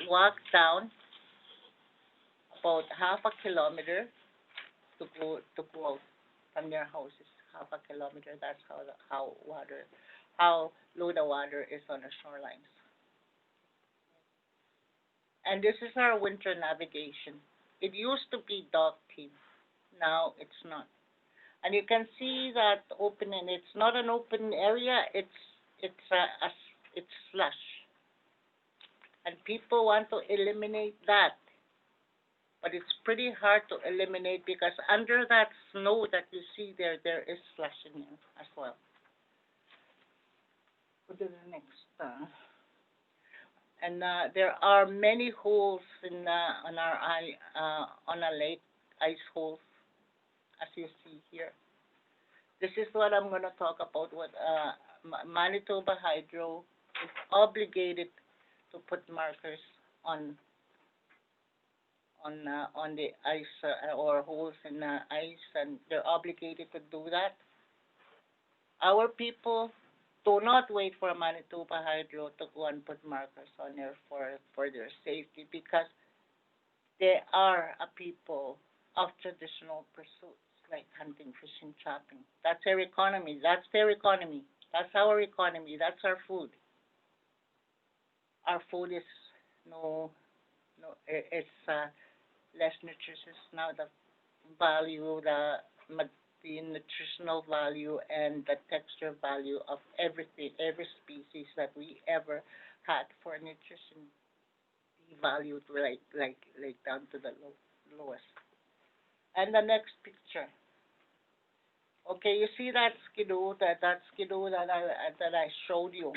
E: walk down about half a kilometer to go out from their houses. Half a kilometer. That's how low the water is on the shorelines. And this is our winter navigation. It used to be dog team. Now it's not. And you can see that opening. It's not an open area. It's slush. And people want to eliminate that. But it's pretty hard to eliminate because under that snow that you see there is slush in there as well. Go to the next. And there are many holes on a lake, ice holes, as you see here. This is what I'm going to talk about. What Manitoba Hydro is obligated to put markers on the ice or holes in the ice, and they're obligated to do that. Our people do not wait for Manitoba Hydro to go and put markers on there for their safety because they are a people of traditional pursuits like hunting, fishing, trapping. That's their economy. That's their economy. That's our economy. That's our food. Our food is it's less nutritious now. The value, the nutritional value and the texture value of everything, every species that we ever had for nutrition, devalued like down to the lowest. And the next picture. Okay, you see that skidoo that I showed you.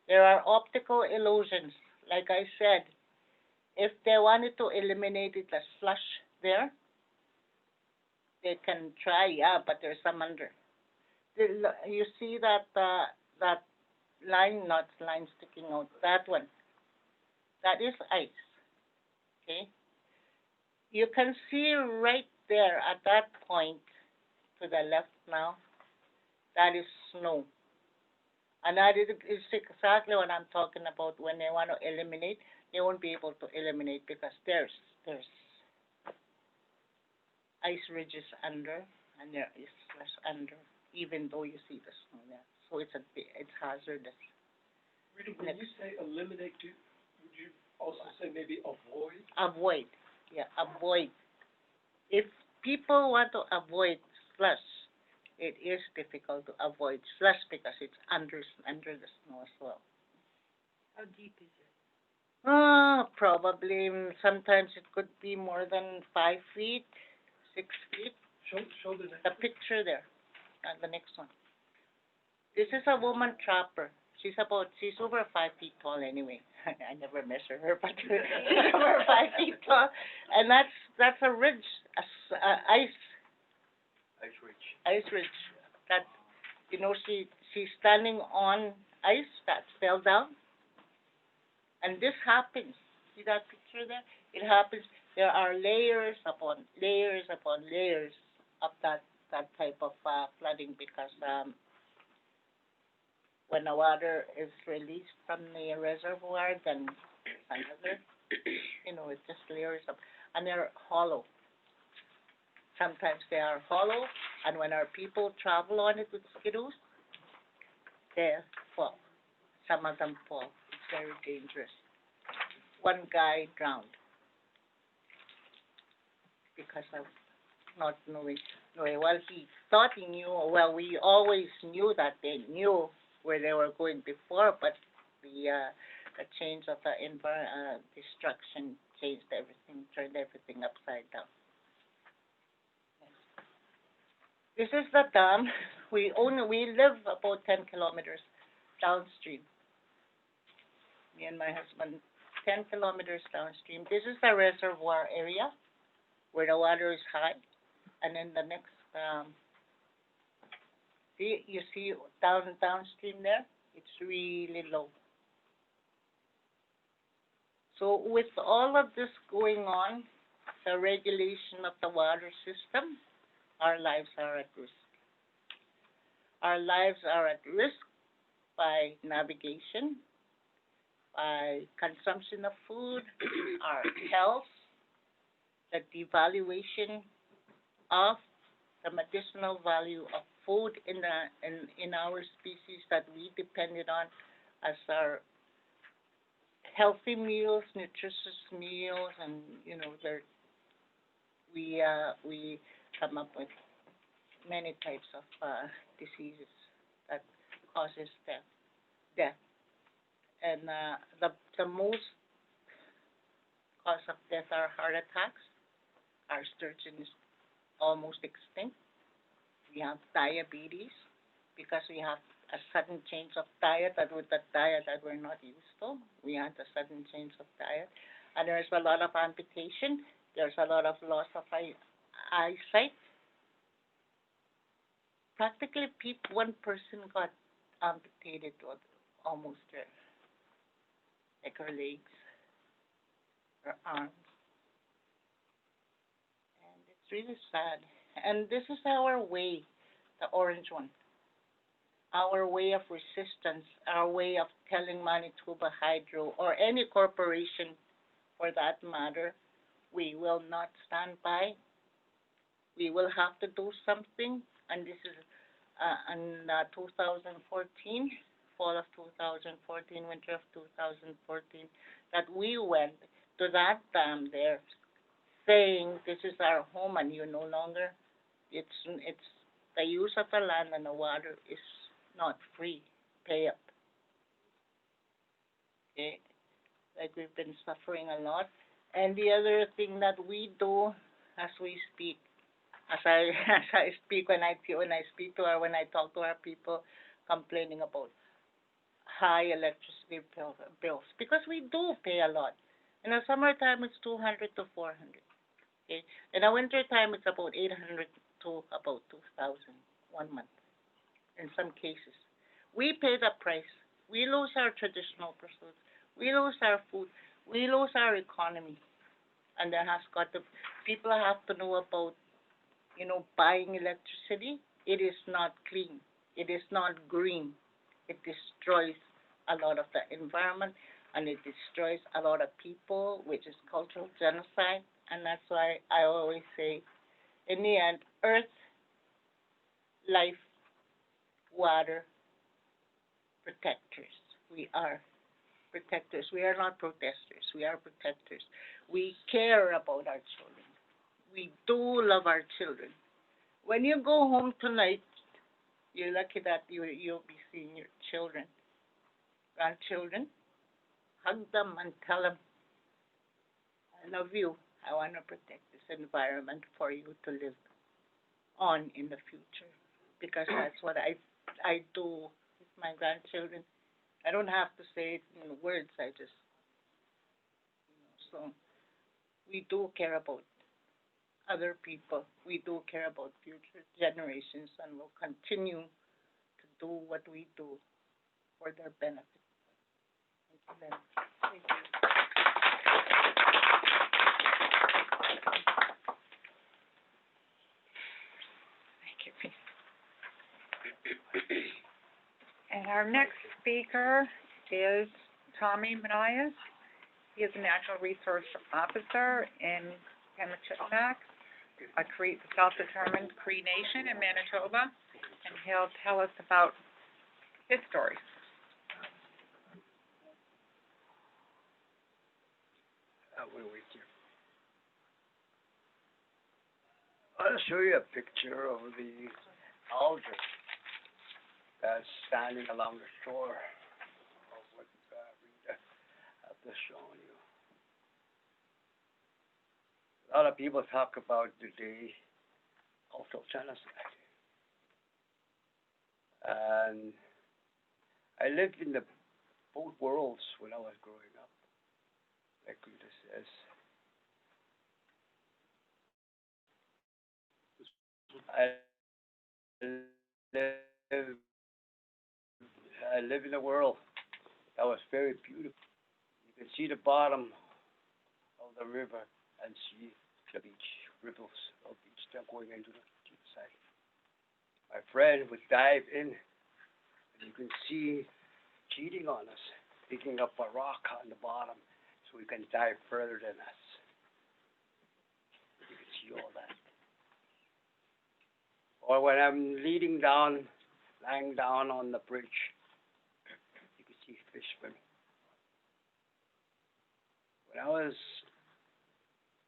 E: There are optical illusions. Like I said, if they wanted to eliminate it, the slush there, they can try, yeah, but there's some under. You see that that line, not line sticking out, that one. That is ice. Okay? You can see right there at that point to the left now, that is snow. And that is exactly what I'm talking about. When they want to eliminate, they won't be able to eliminate because there's ice ridges under and there is slush under, even though you see the snow there. So it's hazardous.
F: Rita, when you say eliminate, would you also say maybe avoid?
E: Avoid. Yeah, avoid. If people want to avoid slush, it is difficult to avoid slush because it's under the snow as well.
F: How deep is it?
E: Probably sometimes it could be more than 5 feet, 6 feet.
F: Shoulder length?
E: The picture there, the next one. This is a woman trapper. She's over 5 feet tall anyway. I never measure her, but she's over 5 feet tall. And that's a ridge, ice ridge. That, she's standing on ice that fell down. And this happens. See that picture there? It happens. There are layers upon layers upon layers of that type of flooding because when the water is released from the reservoir, then another, it just layers up, and they're hollow. Sometimes they are hollow, and when our people travel on it with skidoos, they fall. Some of them fall. It's very dangerous. One guy drowned because of not knowing. Well, he thought he knew. Well, we always knew that they knew where they were going before, but the change of the destruction changed everything, turned everything upside down. This is the dam. We live about 10 kilometers downstream. Me and my husband, 10 kilometers downstream. This is the reservoir area where the water is high, and then the next, you see downstream there, it's really low. So with all of this going on, the regulation of the water system, our lives are at risk. Our lives are at risk by navigation, by consumption of food, our health, the devaluation of the medicinal value of food in our species that we depended on as our healthy meals, nutritious meals, and we come up with many types of diseases that causes death. And the most cause of death are heart attacks. Our sturgeon is almost extinct. We have diabetes because we have a sudden change of diet with the diet that we're not used to. We had a sudden change of diet. And there's a lot of amputation. There's a lot of loss of eyesight. Practically, one person got amputated with almost her legs, her arms. And it's really sad. And this is our way, the orange one. Our way of resistance, our way of telling Manitoba Hydro, or any corporation for that matter, we will not stand by. We will have to do something. And this is in 2014, fall of 2014, winter of 2014, that we went to that dam there, saying this is our home and you no longer. It's the use of the land and the water is not free. Pay up. Okay, like we've been suffering a lot. And the other thing that we do as we speak, as I speak when I talk to our people complaining about high electricity bills, because we do pay a lot. In the summertime it's 200 to 400. Okay, in the winter time it's about 800 to about 2,000 1 month. In some cases, we pay the price. We lose our traditional pursuits. We lose our food. We lose our economy. And people have to know about, buying electricity. It is not clean. It is not green. It destroys a lot of the environment, and it destroys a lot of people, which is cultural genocide. And that's why I always say, in the end, earth, life, water, protectors. We are protectors. We are not protesters. We are protectors. We care about our children. We do love our children. When you go home tonight, you're lucky that you'll be seeing your children, grandchildren. Hug them and tell them, I love you. I want to protect this environment for you to live on in the future. Because that's what I do with my grandchildren. I don't have to say it in words. I just, so we do care about other people. We do care about future generations, and will continue to do what we do for their benefit. Thank you, Len. Thank you.
A: Thank you. And our next speaker is Tommy Manias. He is a Natural Resource Officer in Pemmichitmack, a self-determined Cree Nation in Manitoba, and he'll tell us about his story.
G: I'll show you a picture of the algae that's standing along the shore of what Rita has just shown you. A lot of people talk about today cultural genocide. And I lived in both worlds when I was growing up, like Rita says. I live in a world that was very beautiful. You can see the bottom of the river and see the beach, ripples of beach that going into the deep side. My friend would dive in, and you can see cheating on us, picking up a rock on the bottom so we can dive further than us. You can see all that. Or when I'm lying down on the bridge, you can see fish swimming. When I was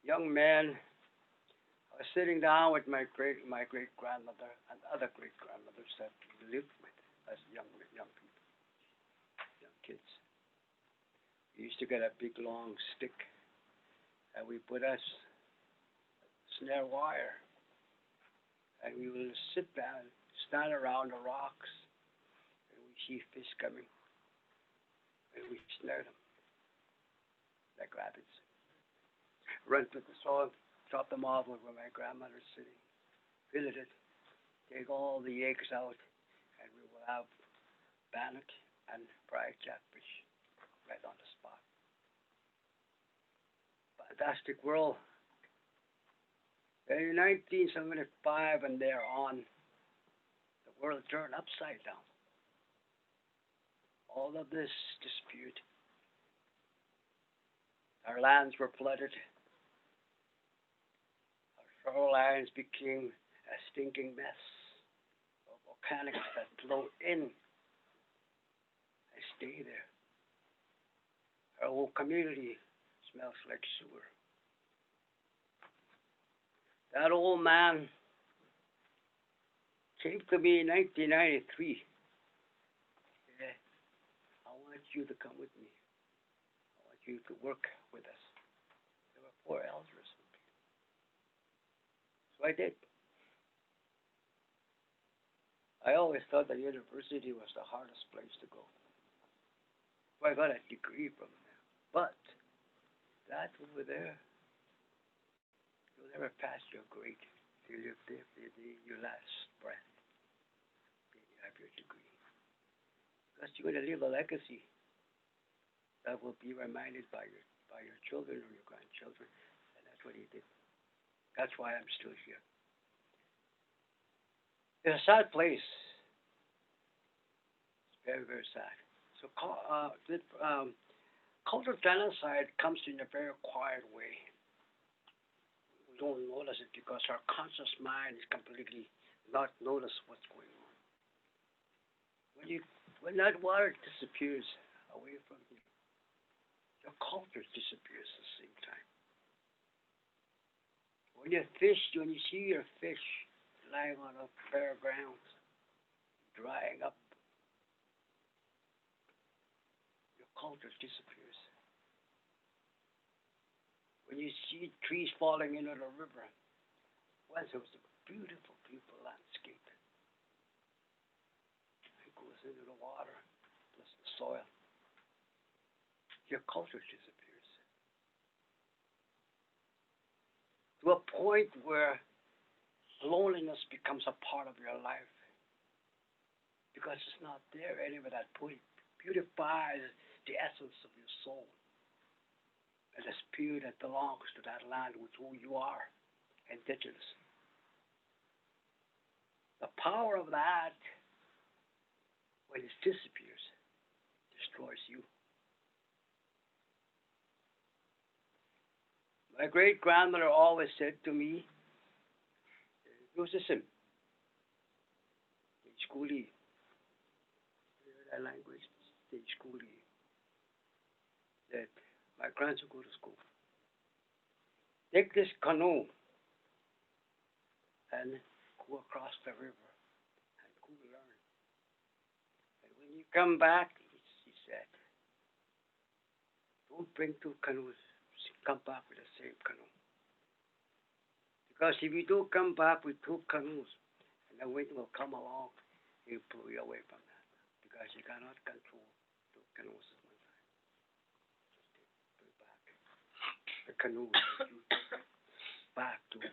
G: a young man, I was sitting down with my great grandmother and other great grandmothers that we lived with as young people, young kids. We used to get a big long stick, and we put a snare wire. And we will sit down, stand around the rocks, and we see fish coming, and we snare them like rabbits. Run to the soil, drop them off where my grandmother's sitting, fillet it, take all the eggs out, and we will have bannock and fried catfish right on the spot. Fantastic world. In 1975 and thereon, the world turned upside down. All of this dispute. Our lands were flooded. Our shorelines became a stinking mess of volcanics that flow in and stay there. Our whole community smells like sewer. That old man came to me in 1993. Yeah, I want you to come with me. I want you to work with us. There were 4 elders with me. So I did. I always thought that university was the hardest place to go. So I got a degree from there. But that over there, you'll never pass your grade till you live your last breath. Then you have your degree. Because you're going to leave a legacy that will be reminded by your children or your grandchildren. And that's what he did. That's why I'm still here. It's a sad place. It's very, very sad. So cultural genocide comes in a very quiet way. We don't notice it because our conscious mind is completely not notice what's going on. When that water disappears away from you, your culture disappears at the same time. when you see your fish lying on a bare ground, drying up, your culture disappears. When you see trees falling into the river, once it was a beautiful, beautiful landscape. It goes into the water, plus the soil. Your culture disappears. To a point where loneliness becomes a part of your life. Because it's not there anymore. That beautifies the essence of your soul. And the spirit that belongs to that land with who you are, indigenous. The power of that, when it disappears, destroys you. My great-grandmother always said to me, use this in schoolie. You know that language? Stage schoolie. That my grandson go to school. Take this canoe and go across the river and go learn. And when you come back, he said, don't bring two canoes. Come back with the same canoe. Because if you don't come back with two canoes, and the wind will come along, it will pull you away from that. Because you cannot control two canoes at one time. Bring back the canoe back to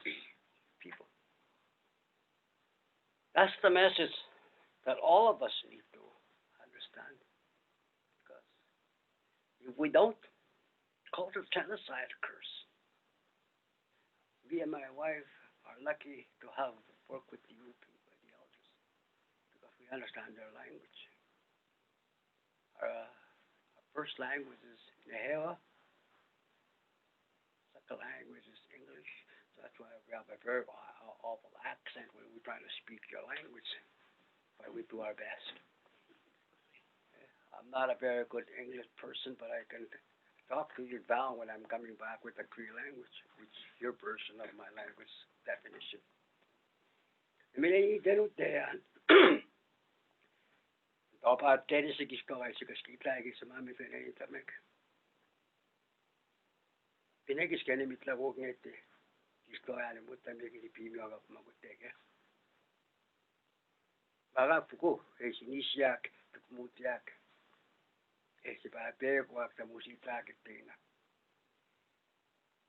G: people. That's the message that all of us need to understand. Because if we don't, cultural genocide occurs. Me and my wife are lucky to have worked with the European, the elders, because we understand their language. Our first language is Nehewa. Second language is English. So that's why we have a very awful accent when we're trying to speak your language. But we do our best. I'm not a very good English person, but I can talk to you down when I'm coming back with the Cree language, which is your version of my language definition.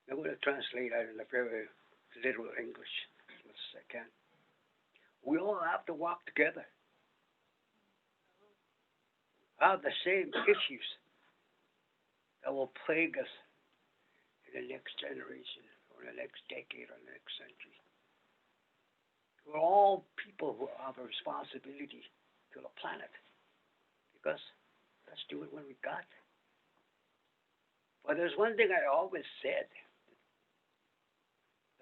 G: I'm going to translate that in a very literal English as much as I can. We all have to walk together. Have the same issues that will plague us in the next generation, or the next decade, or the next century. We're all people who have a responsibility to the planet, because let's do it when we got it. But there's one thing I always said,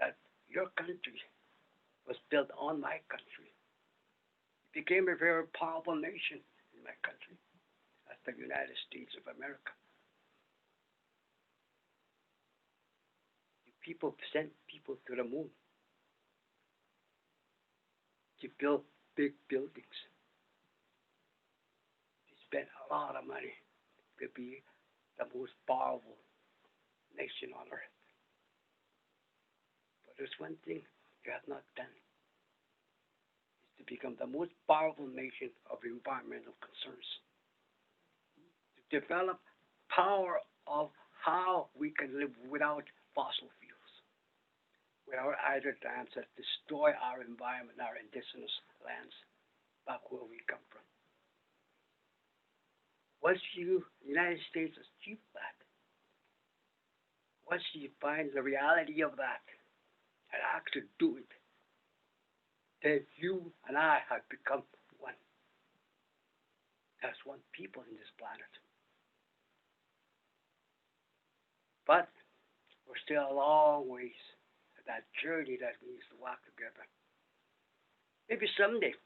G: that your country was built on my country. It became a very powerful nation in my country. That's the United States of America. People sent people to the moon to build big buildings. They spent a lot of money to be the most powerful nation on earth. But there's one thing you have not done, is to become the most powerful nation of environmental concerns. To develop power of how we can live without fossil fuels, without either dams that destroy our environment, our indigenous lands, back where we come from. Once the United States achieved that, once you find the reality of that and actually do it, then you and I have become one. As one people in this planet. But we're still a long ways at that journey that we need to walk together. Maybe someday,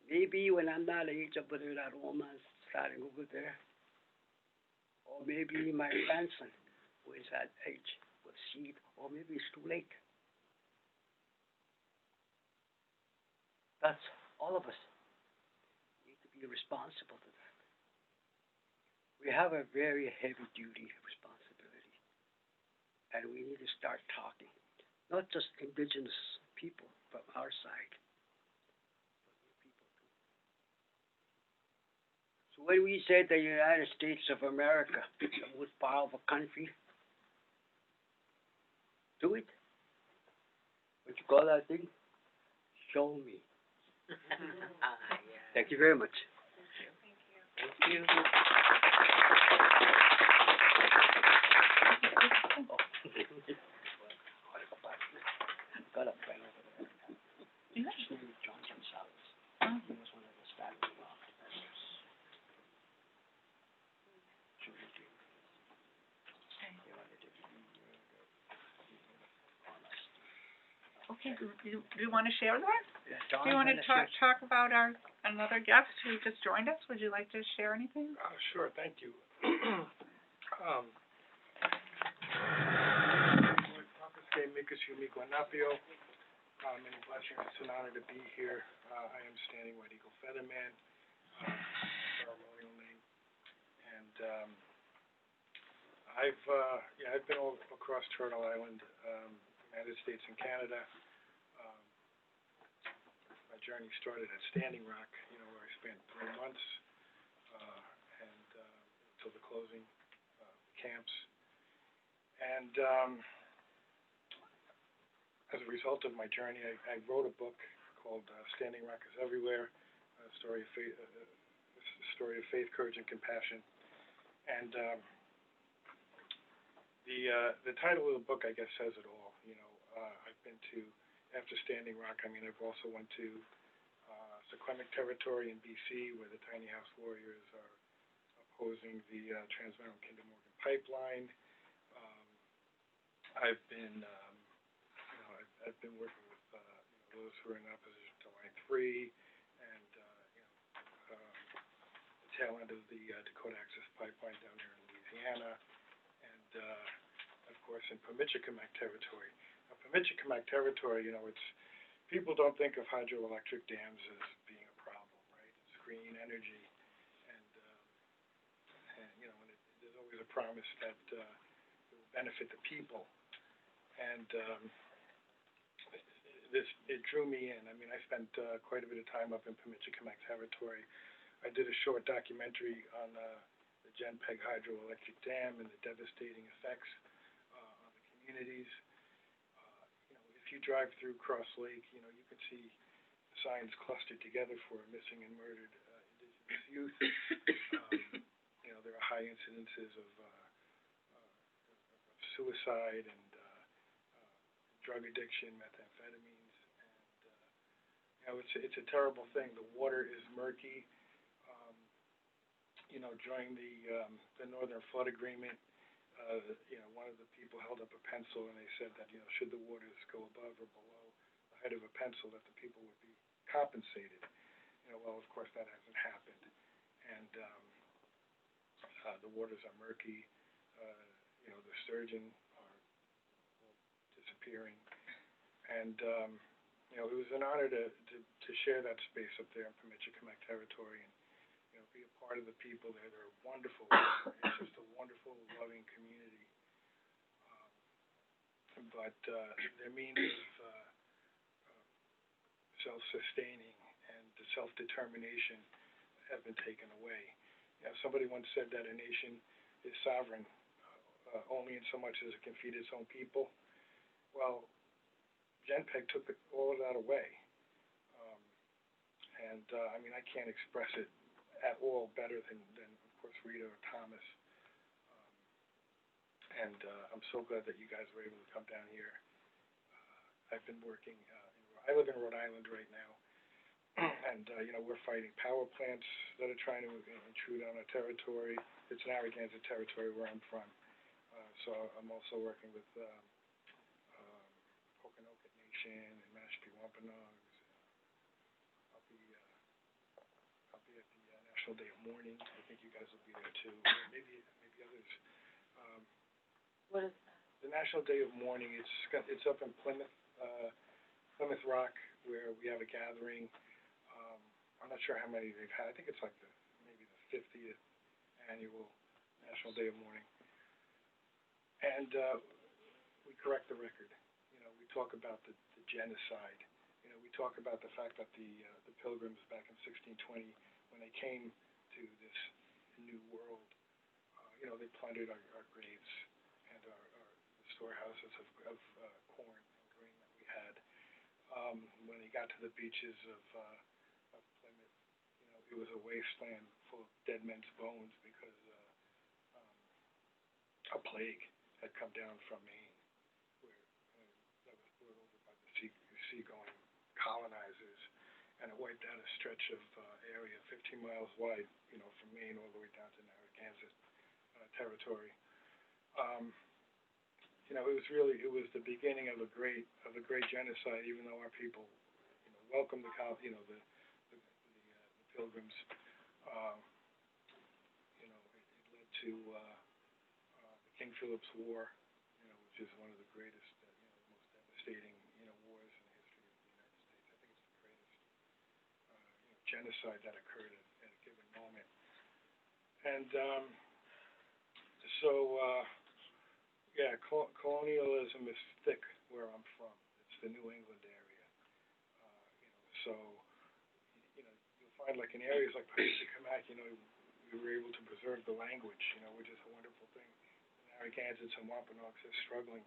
G: maybe when I'm that age up there, that old man's starting over there, or maybe my grandson, who is that age, will will see it, or maybe it's too late. That's all of us need to be responsible to that. We have a very heavy duty responsibility, and we need to start talking, not just indigenous people from our side, but new people too. So when we say the United States of America, the most powerful country, do it. What you call that thing? Show me. Thank you very much.
E: Thank you.
G: Got a friend over there. His name is John Gonzalez. He was one of the standing rock defenders.
A: Okay, do you want to share that?
G: Yeah,
A: Do you want to talk about another guest who just joined us? Would you like to share anything?
F: Sure, thank you. Many blessings. It's an honor to be here. I am Standing White Eagle Featherman, ceremonial name, and I've been all across Turtle Island, United States and Canada. My journey started at Standing Rock, where I spent 3 months, and until the closing camps. And as a result of my journey, I wrote a book called Standing Rock is Everywhere, a story of faith, courage, and compassion. And the title of the book, I guess, says it all. I've been to, after Standing Rock, I've also went to Sequemic territory in BC, where the Tiny House Warriors are opposing the Trans Mountain Kinder Morgan pipeline. I've been working with those who are in opposition to Line 3 and the tail end of the Dakota Access Pipeline down here in Louisiana, and of course in Pamichikamak territory. Now, Pamichikamak territory, it's people don't think of hydroelectric dams as being a problem, right? It's green energy, and there's always a promise that it will benefit the people, and it drew me in. I spent quite a bit of time up in Pamichikamak territory. I did a short documentary on the Genpeg hydroelectric dam and the devastating effects on the communities. If you drive through Cross Lake, you can see signs clustered together for missing and murdered indigenous youth. There are high incidences of suicide and drug addiction, methamphetamines. It's a terrible thing. The water is murky. During the Northern Flood Agreement, one of the people held up a pencil and they said that, should the waters go above or below the height of a pencil, that the people would be compensated. Well, of course, that hasn't happened. And the waters are murky. The sturgeon are disappearing. And it was an honor to share that space up there in Pamichikamak territory and be a part of the people there. They're wonderful. It's just a wonderful, loving community. But their means of self-sustaining and self-determination have been taken away. Somebody once said that a nation is sovereign only in so much as it can feed its own people. Well, Genpeg took all of that away. I can't express it at all better than of course, Rita or Thomas. I'm so glad that you guys were able to come down here. I've been working, I live in Rhode Island right now, and, we're fighting power plants that are trying to intrude on our territory. It's Narragansett territory where I'm from. So I'm also working with Pokanoket Nation and Mashpee Wampanoags. I'll be at the National Day of Mourning. I think you guys will be there too. Maybe others.
E: What is that?
F: the National Day of Mourning, it's up in Plymouth Rock, where we have a gathering. I'm not sure how many they've had. I think it's like maybe the 50th annual National Day of Mourning. And we correct the record. You know, we talk about the genocide. You know, we talk about the fact that the Pilgrims back in 1620, when they came to this new world, you know, they plundered our graves and our storehouses of corn and grain that we had. When they got to the beaches of Plymouth, you know, it was a wasteland full of dead men's bones because a plague had come down from Maine, where that was brought over by the seagoing colonizers, and it wiped out a stretch of area 15 miles wide, you know, from Maine all the way down to Narragansett territory. You know, it was the beginning of a great genocide, even though our people, you know, welcomed the Pilgrims. You know, it led to the King Philip's War, you know, which is one of the greatest, you know, most devastating, you know, wars in the history of the United States. I think it's the greatest, you know, genocide that occurred at a given moment. And yeah, colonialism is thick where I'm from. It's the New England area. You know, so, you know, you'll find like in areas like Pacific, you know, we were able to preserve the language, you know, which is a wonderful thing. Narragansetts and Wampanoags are struggling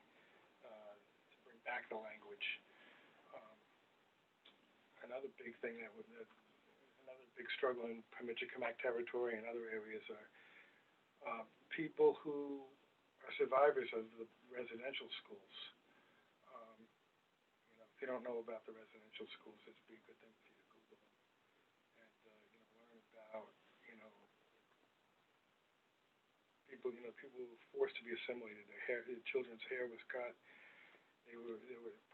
F: to bring back the language. Another big thing another big struggle in Pemigewasset territory and other areas are people who are survivors of the residential schools. You know, if you don't know about the residential schools, it'd be a good thing for you to Google them and you know, learn about, you know, people who were forced to be assimilated. Their children's hair was cut. There were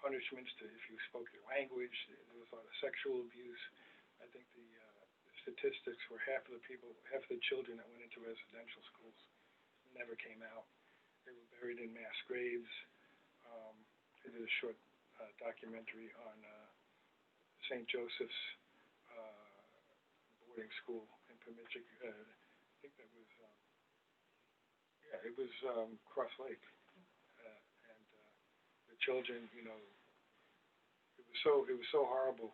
F: punishments if you spoke their language. There was a lot of sexual abuse. I think the statistics were half of the children that went into residential schools never came out. They were buried in mass graves. I did a short documentary on St. Joseph's boarding school in Pemigewasset. I think that was, it was Cross Lake. And the children, you know, it was so horrible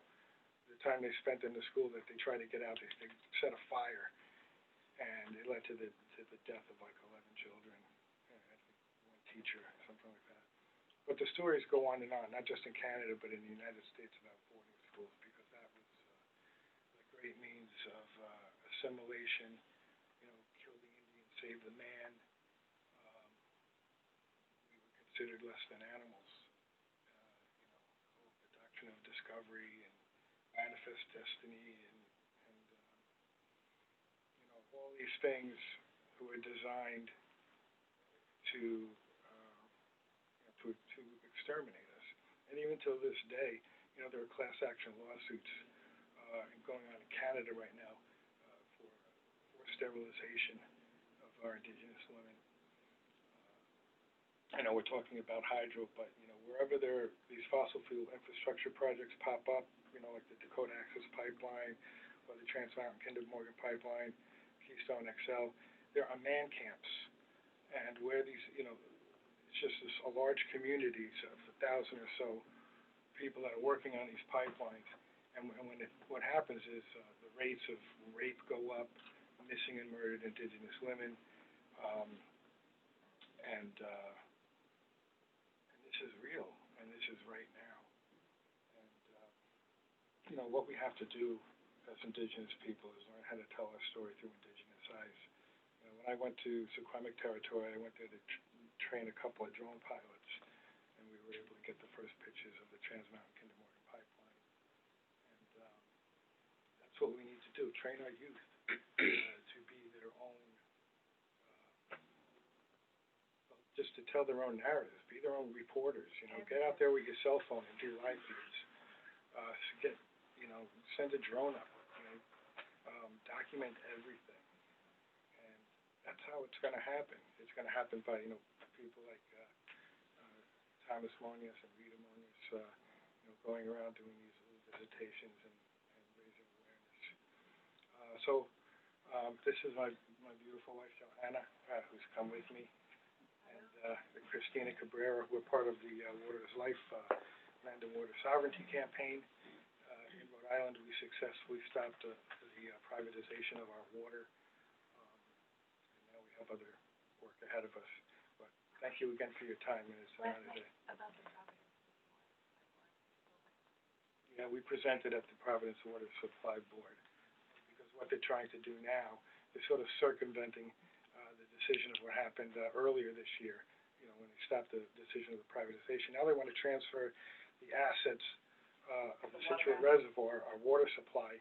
F: the time they spent in the school that they tried to get out. They set a fire, and it led to the death of like 11 children. One teacher, something like that. But the stories go on and on, not just in Canada, but in the United States about boarding schools, because that was a great means of assimilation. You know, kill the Indian, save the man. We were considered less than animals. You know, the doctrine of discovery and manifest destiny, and you know, all these things were designed to exterminate us. And even till this day, you know, there are class action lawsuits going on in Canada right now for sterilization of our Indigenous women. I know we're talking about hydro, but you know, wherever these fossil fuel infrastructure projects pop up, you know, like the Dakota Access Pipeline or the Trans Mountain Kinder Morgan Pipeline, Keystone XL, there are man camps, and where these, you know, it's just a large communities of 1,000 or so people that are working on these pipelines, and what happens is the rates of rape go up, missing and murdered Indigenous women, and this is real, and this is right now. And you know, what we have to do as Indigenous people is learn how to tell our story through Indigenous eyes. You know, when I went to Sequemic territory, I went there to train a couple of drone pilots, and we were able to get the first pictures of the Trans Mountain Kinder Morgan Pipeline. And that's what we need to do: train our youth to be their own, just to tell their own narratives, be their own reporters. You know, get out there with your cell phone and do live feeds. You know, send a drone up. You know, document everything, and that's how it's going to happen. It's going to happen by, you know, people like Thomas Manias and Rita Manaya, going around doing these little visitations and raising awareness. This is my beautiful wife, Johanna, who's come with me, and Christina Cabrera. We're part of the Water is Life Land and Water Sovereignty Campaign. In Rhode Island, we successfully stopped the privatization of our water, and now we have other work ahead of us. But thank you again for your time, and it's an honor day. Yeah, we presented at the Providence Water Supply Board, because what they're trying to do now is sort of circumventing the decision of what happened earlier this year, when they stopped the decision of the privatization. Now they want to transfer the assets of the Situate Reservoir, our water supply,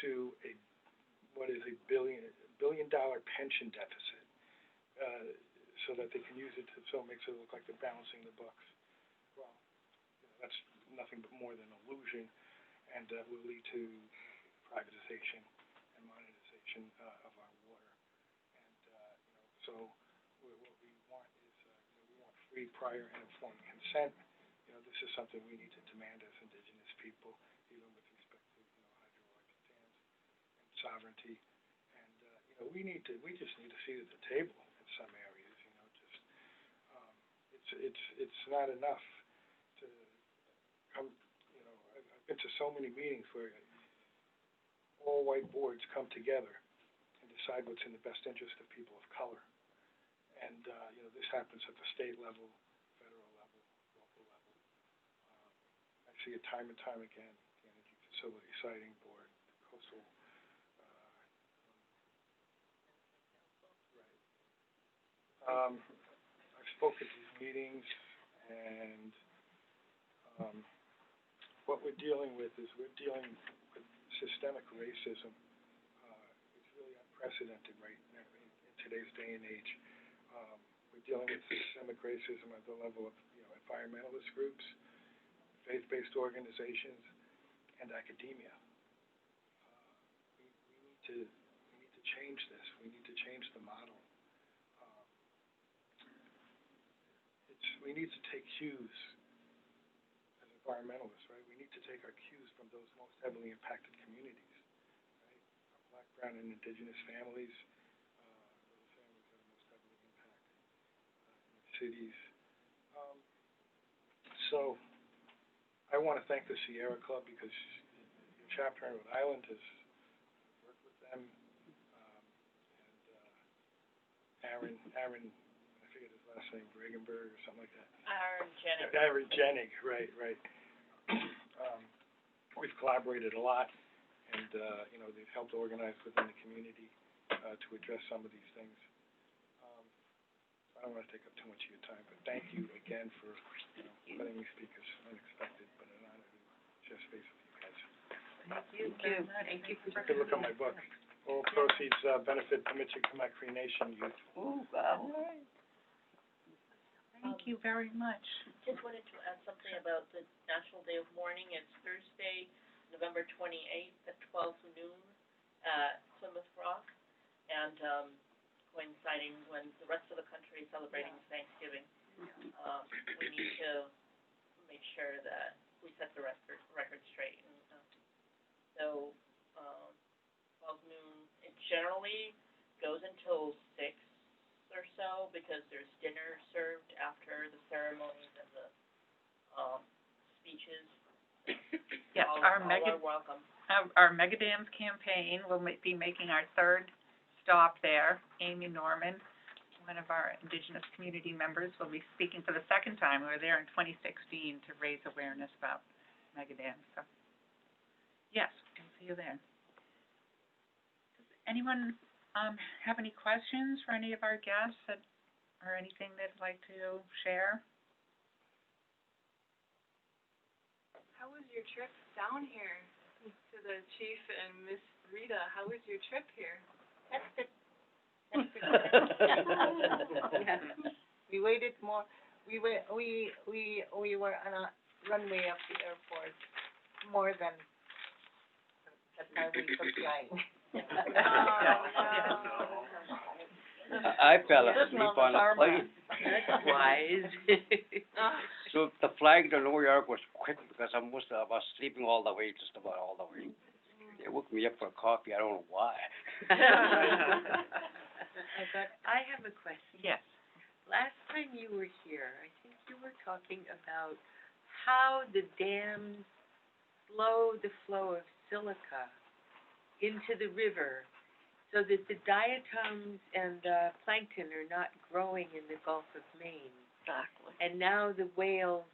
F: to what is a $1 billion pension deficit, so that they can use it so it makes it look like they're balancing the books. Well, that's nothing but more than illusion, and will lead to privatization and monetization of our water. And so what we want is we want free, prior, and informed consent. This is something we need to demand as Indigenous people, even with respect to hydroelectric dams and sovereignty. And we just need a seat at the table in some areas. It's not enough to come. I've been to so many meetings where all white boards come together and decide what's in the best interest of people of color. And this happens at the state level, federal level, local level. I see it time and time again. The Energy Facility Siting Board, the Coastal. Right. I've spoken at these meetings, and what we're dealing with is systemic racism. It's really unprecedented right now in today's day and age. We're dealing with systemic racism at the level of environmentalist groups, faith-based organizations, and academia. We need to change this. We need to change the model. We need to take cues as environmentalists, right? We need to take our cues from those most heavily impacted communities, right? Our Black, brown, and Indigenous families, those families that are most heavily impacted in the cities. So I want to thank the Sierra Club, because your chapter in Rhode Island has worked with them, and Aaron, last name Regenberg or something like that. Aaron Jenig, right. We've collaborated a lot, and they've helped organize within the community to address some of these things. I don't want to take up too much of your time, but thank you again for letting me speak. It's unexpected, but an honor to share space with you guys.
A: Thank you.
F: You can look at my book. All proceeds benefit the Michigan Cree Nation youth.
C: Ooh, wow.
A: Thank you very much.
H: Just wanted to add something about the National Day of Mourning. It's Thursday, November 28th at 12 noon at Plymouth Rock, and coinciding when the rest of the country is celebrating Thanksgiving. We need to make sure that we set the record straight. And, so 12 noon, it generally goes until 6 or so, because there's dinner served after the ceremonies and the speeches.
A: Yes,
H: all are welcome.
A: Our Megadams campaign will be making our third stop there. Amy Norman, one of our Indigenous community members, will be speaking for the second time. We were there in 2016 to raise awareness about Megadams. So, yes, we'll see you there. Does anyone have any questions for any of our guests or anything they'd like to share?
I: How was your trip down here to the chief and Miss Rita? How was your trip here?
E: That's good. We waited more. We were on a runway of the airport more than the time we took flying.
G: I fell
C: Sitting
G: asleep
C: on the
G: on the
C: tarmac.
G: plane.
J: That's wise.
G: So the flight to New York was quick because I was sleeping all the way, just about all the way. They woke me up for coffee, I don't know why.
J: I have a question.
A: Yes.
J: Last time you were here, I think you were talking about how the dams slow the flow of silica into the river so that the diatoms and the plankton are not growing in the Gulf of Maine.
C: Exactly.
J: And now the whales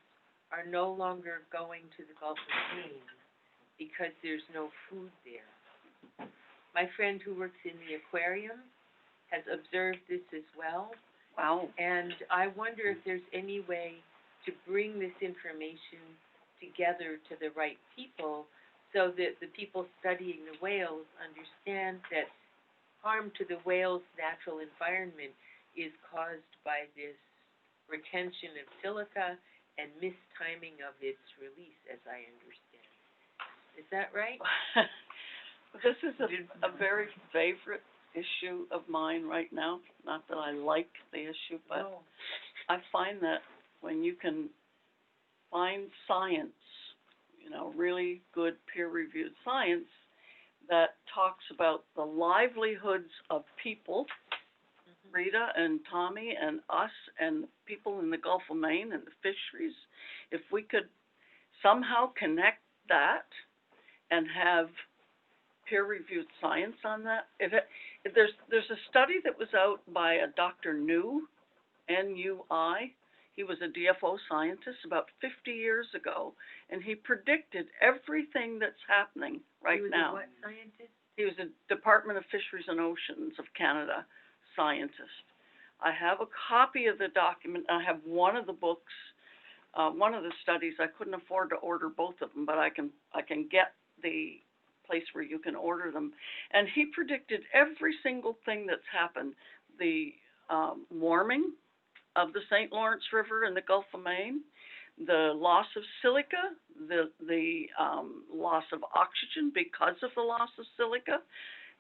J: are no longer going to the Gulf of Maine because there's no food there. My friend who works in the aquarium has observed this as well.
C: Wow.
J: And I wonder if there's any way to bring this information together to the right people so that the people studying the whales understand that harm to the whale's natural environment is caused by this retention of silica and mistiming of its release, as I understand. Is that right?
C: This is a very favorite issue of mine right now. Not that I like the issue, but
J: No.
C: I find that when you can find science, you know, really good peer-reviewed science that talks about the livelihoods of people, Rita and Tommy and us and people in the Gulf of Maine and the fisheries, if we could somehow connect that and have peer-reviewed science on that. There's a study that was out by a Dr. New, N-U-I. He was a DFO scientist about 50 years ago, and he predicted everything that's happening right now.
J: He was a what scientist?
C: He was a Department of Fisheries and Oceans of Canada scientist. I have a copy of the document. I have one of the books, one of the studies. I couldn't afford to order both of them, but I can get the place where you can order them. And he predicted every single thing that's happened. The warming of the St. Lawrence River in the Gulf of Maine, the loss of silica, the loss of oxygen because of the loss of silica,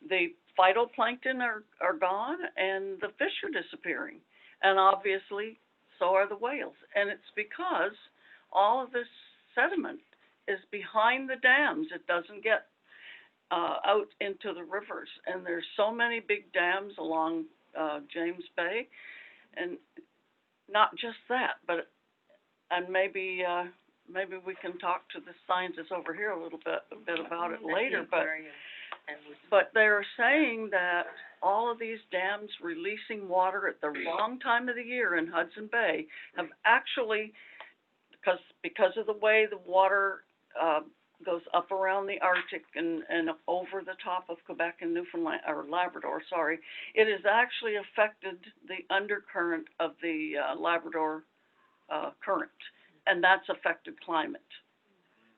C: the phytoplankton are gone, and the fish are disappearing. And obviously, so are the whales. And it's because all of this sediment is behind the dams. It doesn't get out into the rivers. And there's so many big dams along James Bay. And not just that, but maybe we can talk to the scientists over here a little bit about it later. But they're saying that all of these dams releasing water at the wrong time of the year in Hudson Bay have actually, because of the way the water goes up around the Arctic and over the top of Quebec and Newfoundland, or Labrador, sorry, it has actually affected the undercurrent of the Labrador current, and that's affected climate.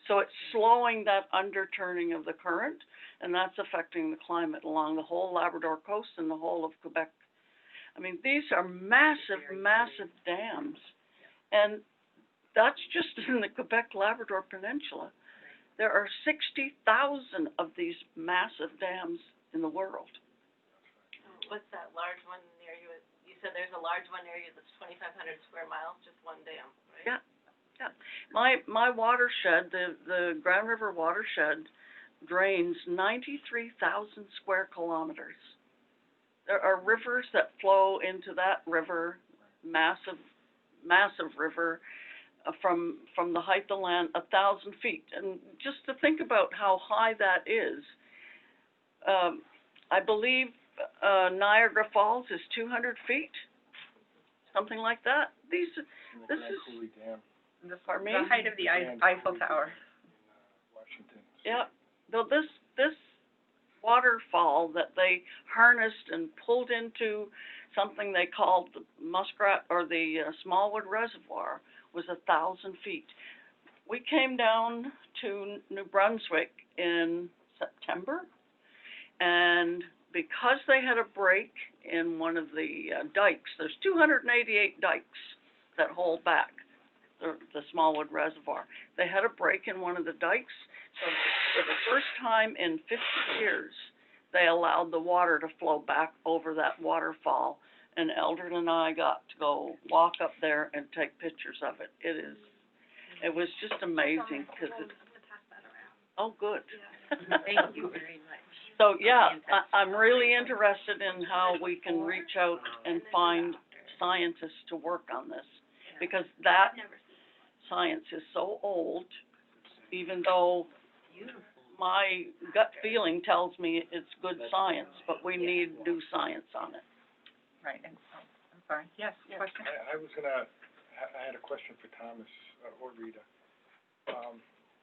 C: So it's slowing that underturning of the current, and that's affecting the climate along the whole Labrador coast and the whole of Quebec. I mean, these are massive, massive dams, and that's just in the Quebec-Labrador Peninsula. There are 60,000 of these massive dams in the world.
H: What's that large one near you? You said there's a large one near you that's 2,500 square miles, just one dam, right?
C: Yeah, yeah. My watershed, the Grand River watershed, drains 93,000 square kilometers. There are rivers that flow into that river, massive river, from the height of the land, 1,000 feet. And just to think about how high that is, I believe Niagara Falls is 200 feet, something like that. This is
A: The
C: pardon me?
A: height of the Eiffel Tower.
F: Washington.
C: Yeah. Though this waterfall that they harnessed and pulled into something they called the Muskrat or the Smallwood Reservoir was 1,000 feet. We came down to New Brunswick in September, and because they had a break in one of the dikes, there's 288 dikes that hold back the Smallwood Reservoir. They had a break in one of the dikes, so for the first time in 50 years, they allowed the water to flow back over that waterfall and Eldred and I got to go walk up there and take pictures of it. It was just amazing, because it's, oh, good.
J: Thank you very much.
C: So, yeah, I'm really interested in how we can reach out and find scientists to work on this, because that science is so old, even though my gut feeling tells me it's good science, but we need new science on it.
A: Right, and, I'm sorry, yes, question?
F: I had a question for Thomas, or Rita.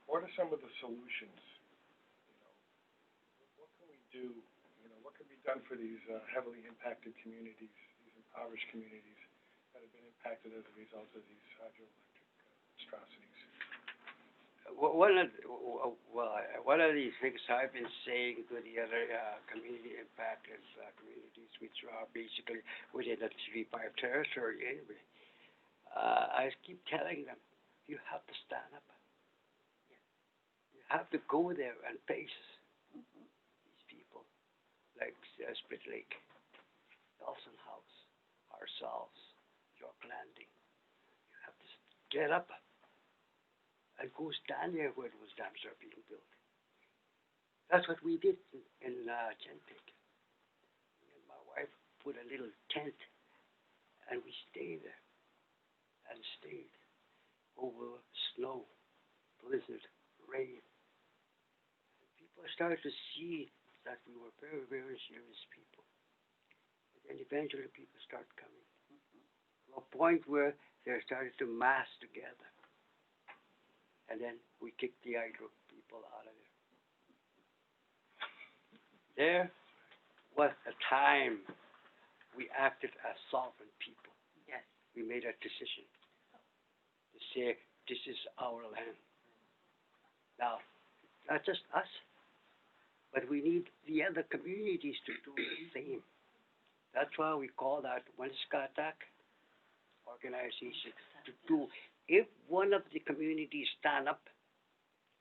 F: What are some of the solutions? What can we do, what can be done for these, heavily impacted communities, these impoverished communities that have been impacted as a result of these hydroelectric monstrosities?
G: One of these things I've been saying to the other community impacted communities, which are basically within the 3-5 territory anyway, I keep telling them, you have to stand up. You have to go there and face these people, like Split Lake, Dawson House, ourselves, York Landing. You have to get up and go stand there where those dams are being built. That's what we did in Chenpik. And my wife put a little tent, and we stayed there and stayed over snow, blizzard, rain. And people started to see that we were very, very serious people. And then eventually people started coming to a point where they started to mass together. And then we kicked the hydro people out of there. There was a time we acted as sovereign people.
J: Yes.
G: We made a decision to say, this is our land. Now, not just us, but we need the other communities to do the same. That's why we call that Muskrat organization to do. If one of the communities stand up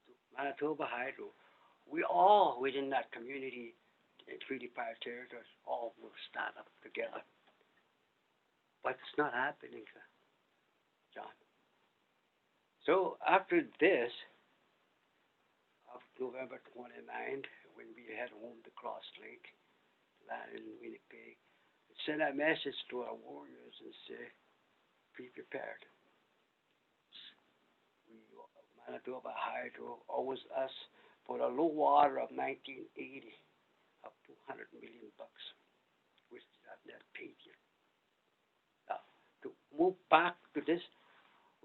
G: to Manitoba Hydro, we all within that community in 3-5 territories all will stand up together. But it's not happening, John. So after this, of November 29th, when we head home to Cross Lake, land in Winnipeg, send a message to our warriors and say, be prepared. Manitoba Hydro owes us for the low water of 1980 of $200 million, which is not net paid yet. Now, to move back to this,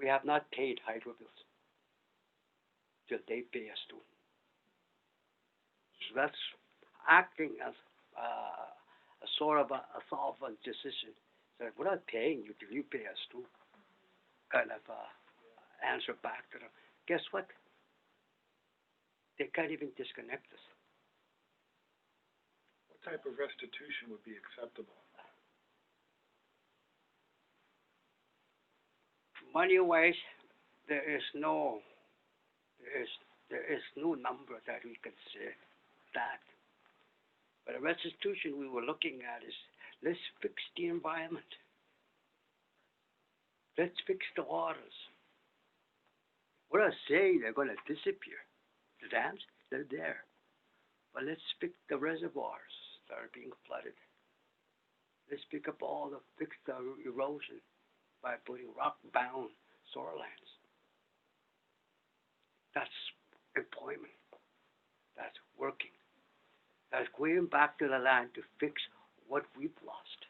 G: we have not paid hydro bills till they pay us too. So that's acting as a sort of a sovereign decision. So we're not paying you till you pay us too. Kind of answer back to them. Guess what? They can't even disconnect us.
F: What type of restitution would be acceptable?
G: Money-wise, there is no number that we could say that. But a restitution we were looking at is, let's fix the environment. Let's fix the waters. We're not saying they're going to disappear. The dams, they're there. But let's fix the reservoirs that are being flooded. Let's fix the erosion by putting rock-bound shorelines. That's employment. That's working. That's going back to the land to fix what we've lost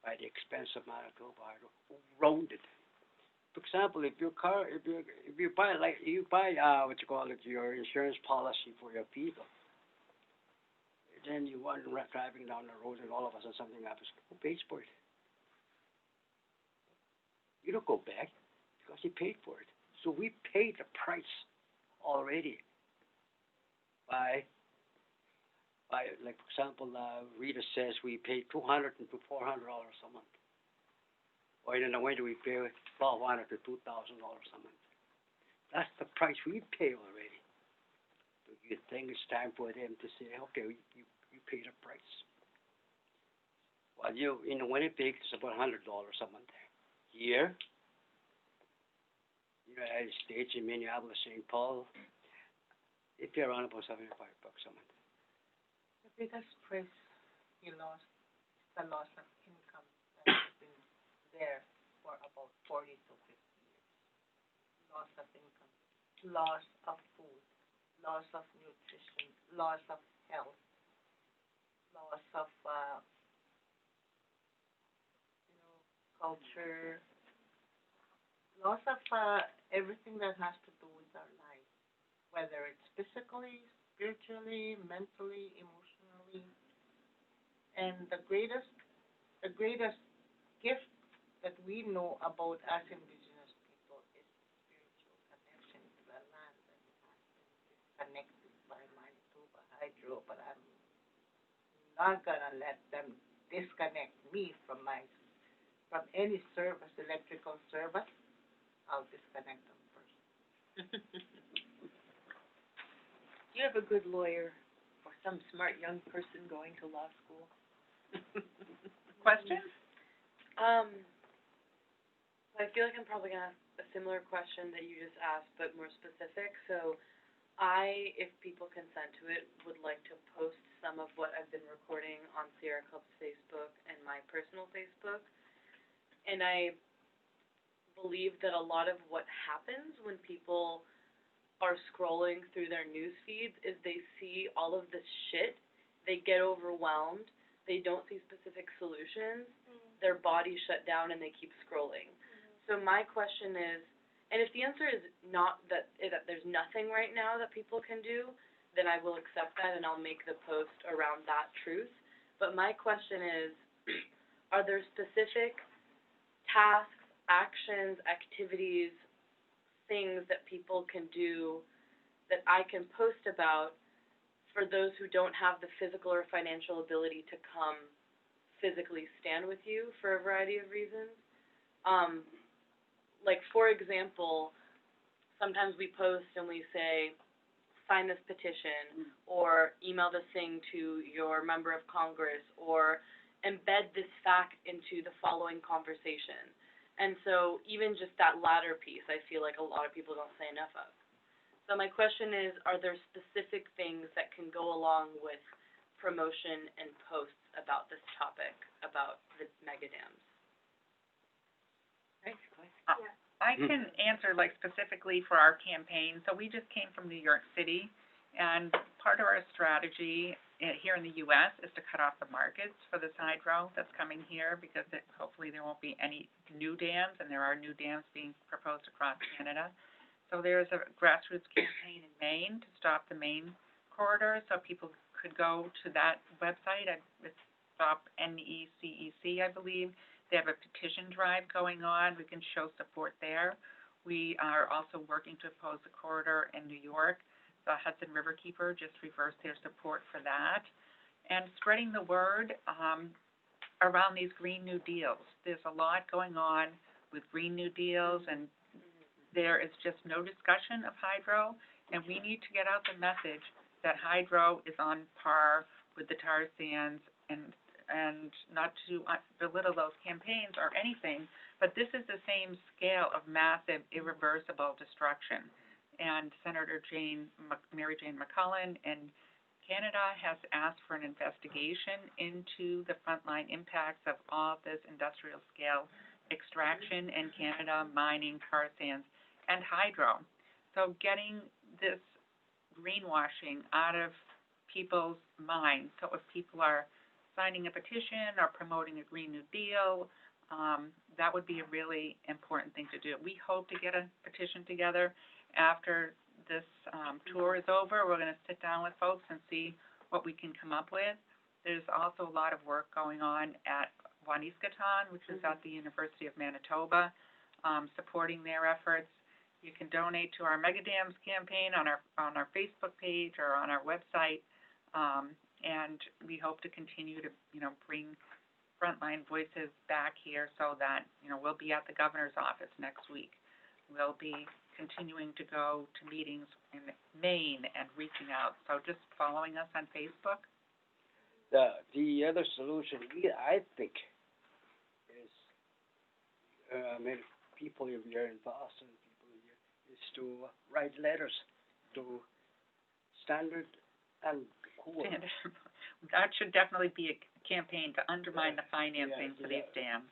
G: by the expense of Manitoba Hydro, who ruined it. For example, if you buy your insurance policy for your people, then you want driving down the road and all of a sudden something happens. Who pays for it? You don't go back because you paid for it. So we paid the price already by like for example, Rita says we pay $200 to $400 a month. Or in the winter we pay $1,200 to $2,000 a month. That's the price we pay already. So you think it's time for them to say, okay, you pay the price. But you, in Winnipeg, it's about $100 a month. Here, United States, in Minneapolis, St. Paul, it pay around about $75 a month.
E: The biggest price he lost, the loss of income that has been there for about 40 to 50 years. Loss of income, loss of food, loss of nutrition, loss of health, loss of, culture, loss of, everything that has to do with our life, whether it's physically, spiritually, mentally, emotionally. And the greatest gift that we know about us Indigenous people is spiritual connection to the land that has been disconnected by Manitoba Hydro, but I'm not gonna let them disconnect me from any service, electrical service. I'll disconnect them first.
J: Do you have a good lawyer or some smart young person going to law school?
A: Question?
I: I feel like I'm probably gonna ask a similar question that you just asked, but more specific. So if people consent to it, would like to post some of what I've been recording on Sierra Club's Facebook and my personal Facebook. And I believe that a lot of what happens when people are scrolling through their news feeds is they see all of this shit, they get overwhelmed, they don't see specific solutions, their bodies shut down and they keep scrolling. So my question is, and if the answer is not that there's nothing right now that people can do, then I will accept that and I'll make the post around that truth. But my question is, are there specific tasks, actions, activities, things that people can do that I can post about for those who don't have the physical or financial ability to come physically stand with you for a variety of reasons? Like, for example, sometimes we post and we say, sign this petition, or email this thing to your member of Congress, or embed this fact into the following conversation. And so even just that latter piece, I feel like a lot of people don't say enough of. So my question is, are there specific things that can go along with promotion and posts about this topic, about the mega dams?
A: I can answer specifically for our campaign. So we just came from New York City, and part of our strategy here in the U.S. is to cut off the markets for this hydro that's coming here, because hopefully there won't be any new dams, and there are new dams being proposed across Canada. So there's a grassroots campaign in Maine to stop the Maine corridor, so people could go to that website. It's Stop NECEC, I believe. They have a petition drive going on. We can show support there. We are also working to oppose the corridor in New York. The Hudson Riverkeeper just reversed their support for that. And spreading the word around these Green New Deals. There's a lot going on with Green New Deals, and there is just no discussion of hydro, and we need to get out the message that hydro is on par with the tar sands, and not to belittle those campaigns or anything, but this is the same scale of massive, irreversible destruction. And Senator Mary Jane McCullen in Canada has asked for an investigation into the frontline impacts of all this industrial scale extraction in Canada, mining, tar sands, and hydro. So getting this greenwashing out of people's minds. So if people are signing a petition or promoting a Green New Deal, that would be a really important thing to do. We hope to get a petition together after this tour is over. We're going to sit down with folks and see what we can come up with. There's also a lot of work going on at Watershed, which is at the University of Manitoba, supporting their efforts. You can donate to our Mega Dams campaign on our Facebook page or on our website. And we hope to continue to, bring frontline voices back here so that, we'll be at the governor's office next week. We'll be continuing to go to meetings in Maine and reaching out. So just following us on Facebook.
G: The other solution, I think, is, many people here in Boston, people here, is to write letters to Standard and Poor.
A: That should definitely be a campaign to undermine the financing for these dams.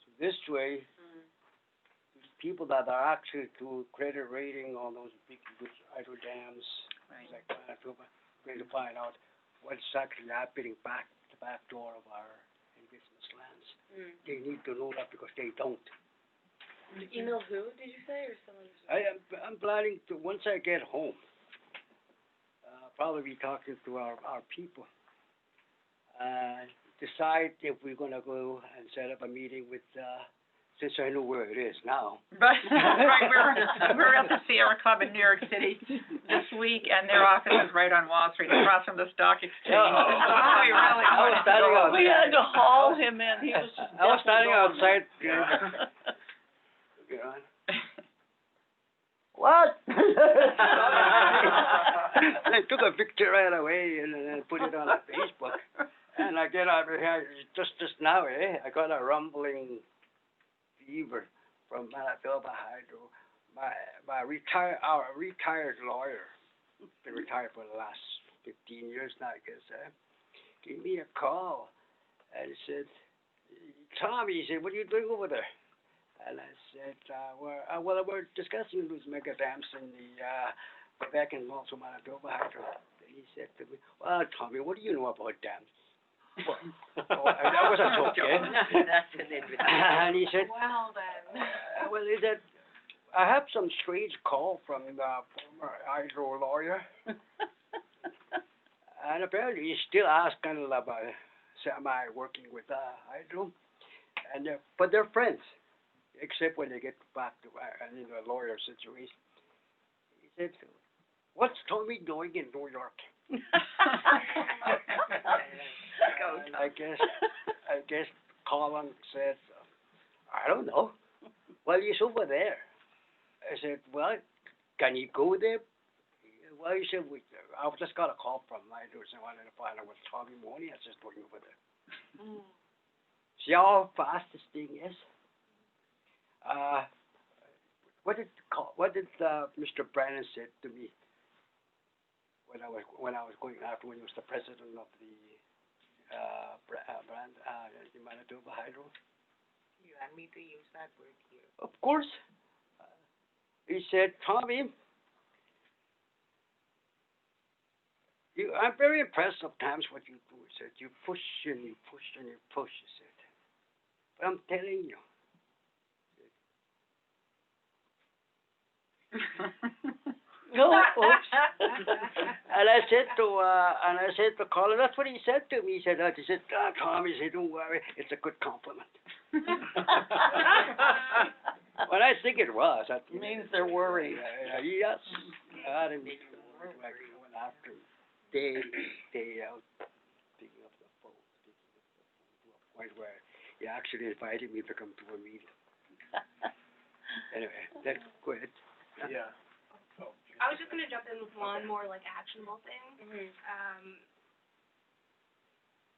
G: So this way, people that are actually to credit rating on those big hydro dams,
A: Right.
G: like Manitoba, going to find out what's actually happening back the back door of our indigenous lands. They need to know that because they don't.
I: Email who, did you say, or someone?
G: I'm planning to, once I get home, probably be talking to our people, decide if we're gonna go and set up a meeting with, since I know where it is now.
A: Right, we're at the Sierra Club in New York City this week, and their office is right on Wall Street, across from the stock exchange.
G: Oh,
A: We really
G: I was
A: wanted to
G: standing
A: go.
G: outside.
C: We had to haul him in, he was
G: I was standing outside. What? I took a picture right away and then put it on Facebook. And I get over here, just now, I got a rumbling fever from Manitoba Hydro. Our retired lawyer, been retired for the last 15 years now, I guess, gave me a call and said, Tommy, he said, what are you doing over there? And I said, we're discussing those mega dams in the Quebec and also Manitoba Hydro. And he said to me, well, Tommy, what do you know about dams? Well, that was a joke, eh?
J: That's an invitation.
G: And he said,
I: Well, then.
G: well, he said, I have some strange call from the former hydro lawyer. And apparently he's still asking about semi working with hydro. And but they're friends, except when they get back to a lawyer situation. He said, what's Tommy doing in New York? I guess Colin said, I don't know. Well, he's over there. I said, well, can you go there? Well, he said, I just got a call from Labrador and wanted to find out what Tommy Manias is doing over there. See how fast this thing is? What did Mr. Brennan said to me when I was going after when he was the president of the Manitoba Hydro?
J: You want me to use that word here?
G: Of course. He said, Tommy, I'm very impressed sometimes what you do. He said, you push and you push and you push, he said. But I'm telling you. No, folks. And I said to Colin, that's what he said to me. He said, Tom, he said, don't worry, it's a good compliment. Well, I think it was. That
C: Means they're worried.
G: Yes. I didn't mean to worry. I went after him day out, picking up the phone, to a point where he actually invited me to come to a meeting. Anyway, that's good.
F: Yeah.
D: I was just gonna jump in with one more like actionable thing.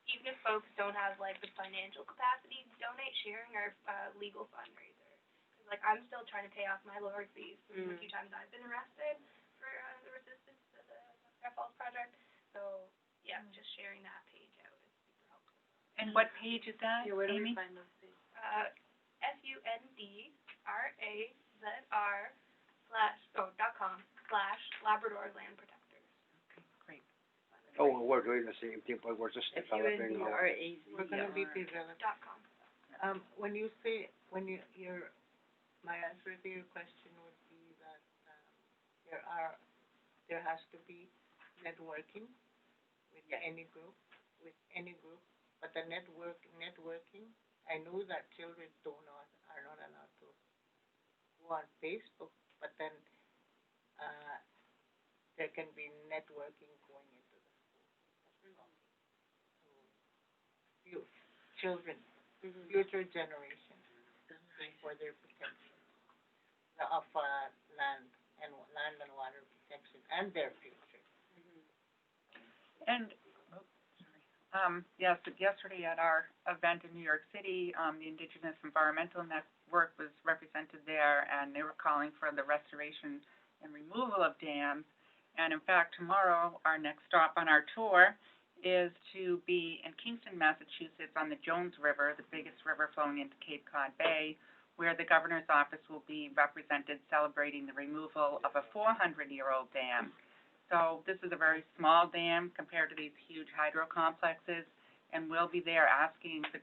D: Even if folks don't have like the financial capacity to donate, sharing our legal fundraiser. 'Cause like I'm still trying to pay off my lawyer fees from the few times I've been arrested for the resistance to the Muskrat Falls project. So yeah, just sharing that page out is super helpful.
A: And what page is that,
I: Yeah, where do we
A: Amy?
I: find those things?
D: fundr.com/Labrador Land Protectors.
A: Great.
G: Oh, well, we're doing the same thing, but we're just developing our...
J: We're gonna be developing.
D: .com.
J: When you say, my answer to your question would be that, there has to be networking with any group, but the networking, I know that children are not allowed to go on Facebook, but then, there can be networking going into the school. Youth, children, future generations, for their protection of land and water protection and their future.
A: And, Yes, yesterday at our event in New York City, the Indigenous Environmental Network was represented there, and they were calling for the restoration and removal of dams. And in fact, tomorrow, our next stop on our tour is to be in Kingston, Massachusetts, on the Jones River, the biggest river flowing into Cape Cod Bay, where the governor's office will be represented celebrating the removal of a 400-year-old dam. So this is a very small dam compared to these huge hydro complexes, and we'll be there asking the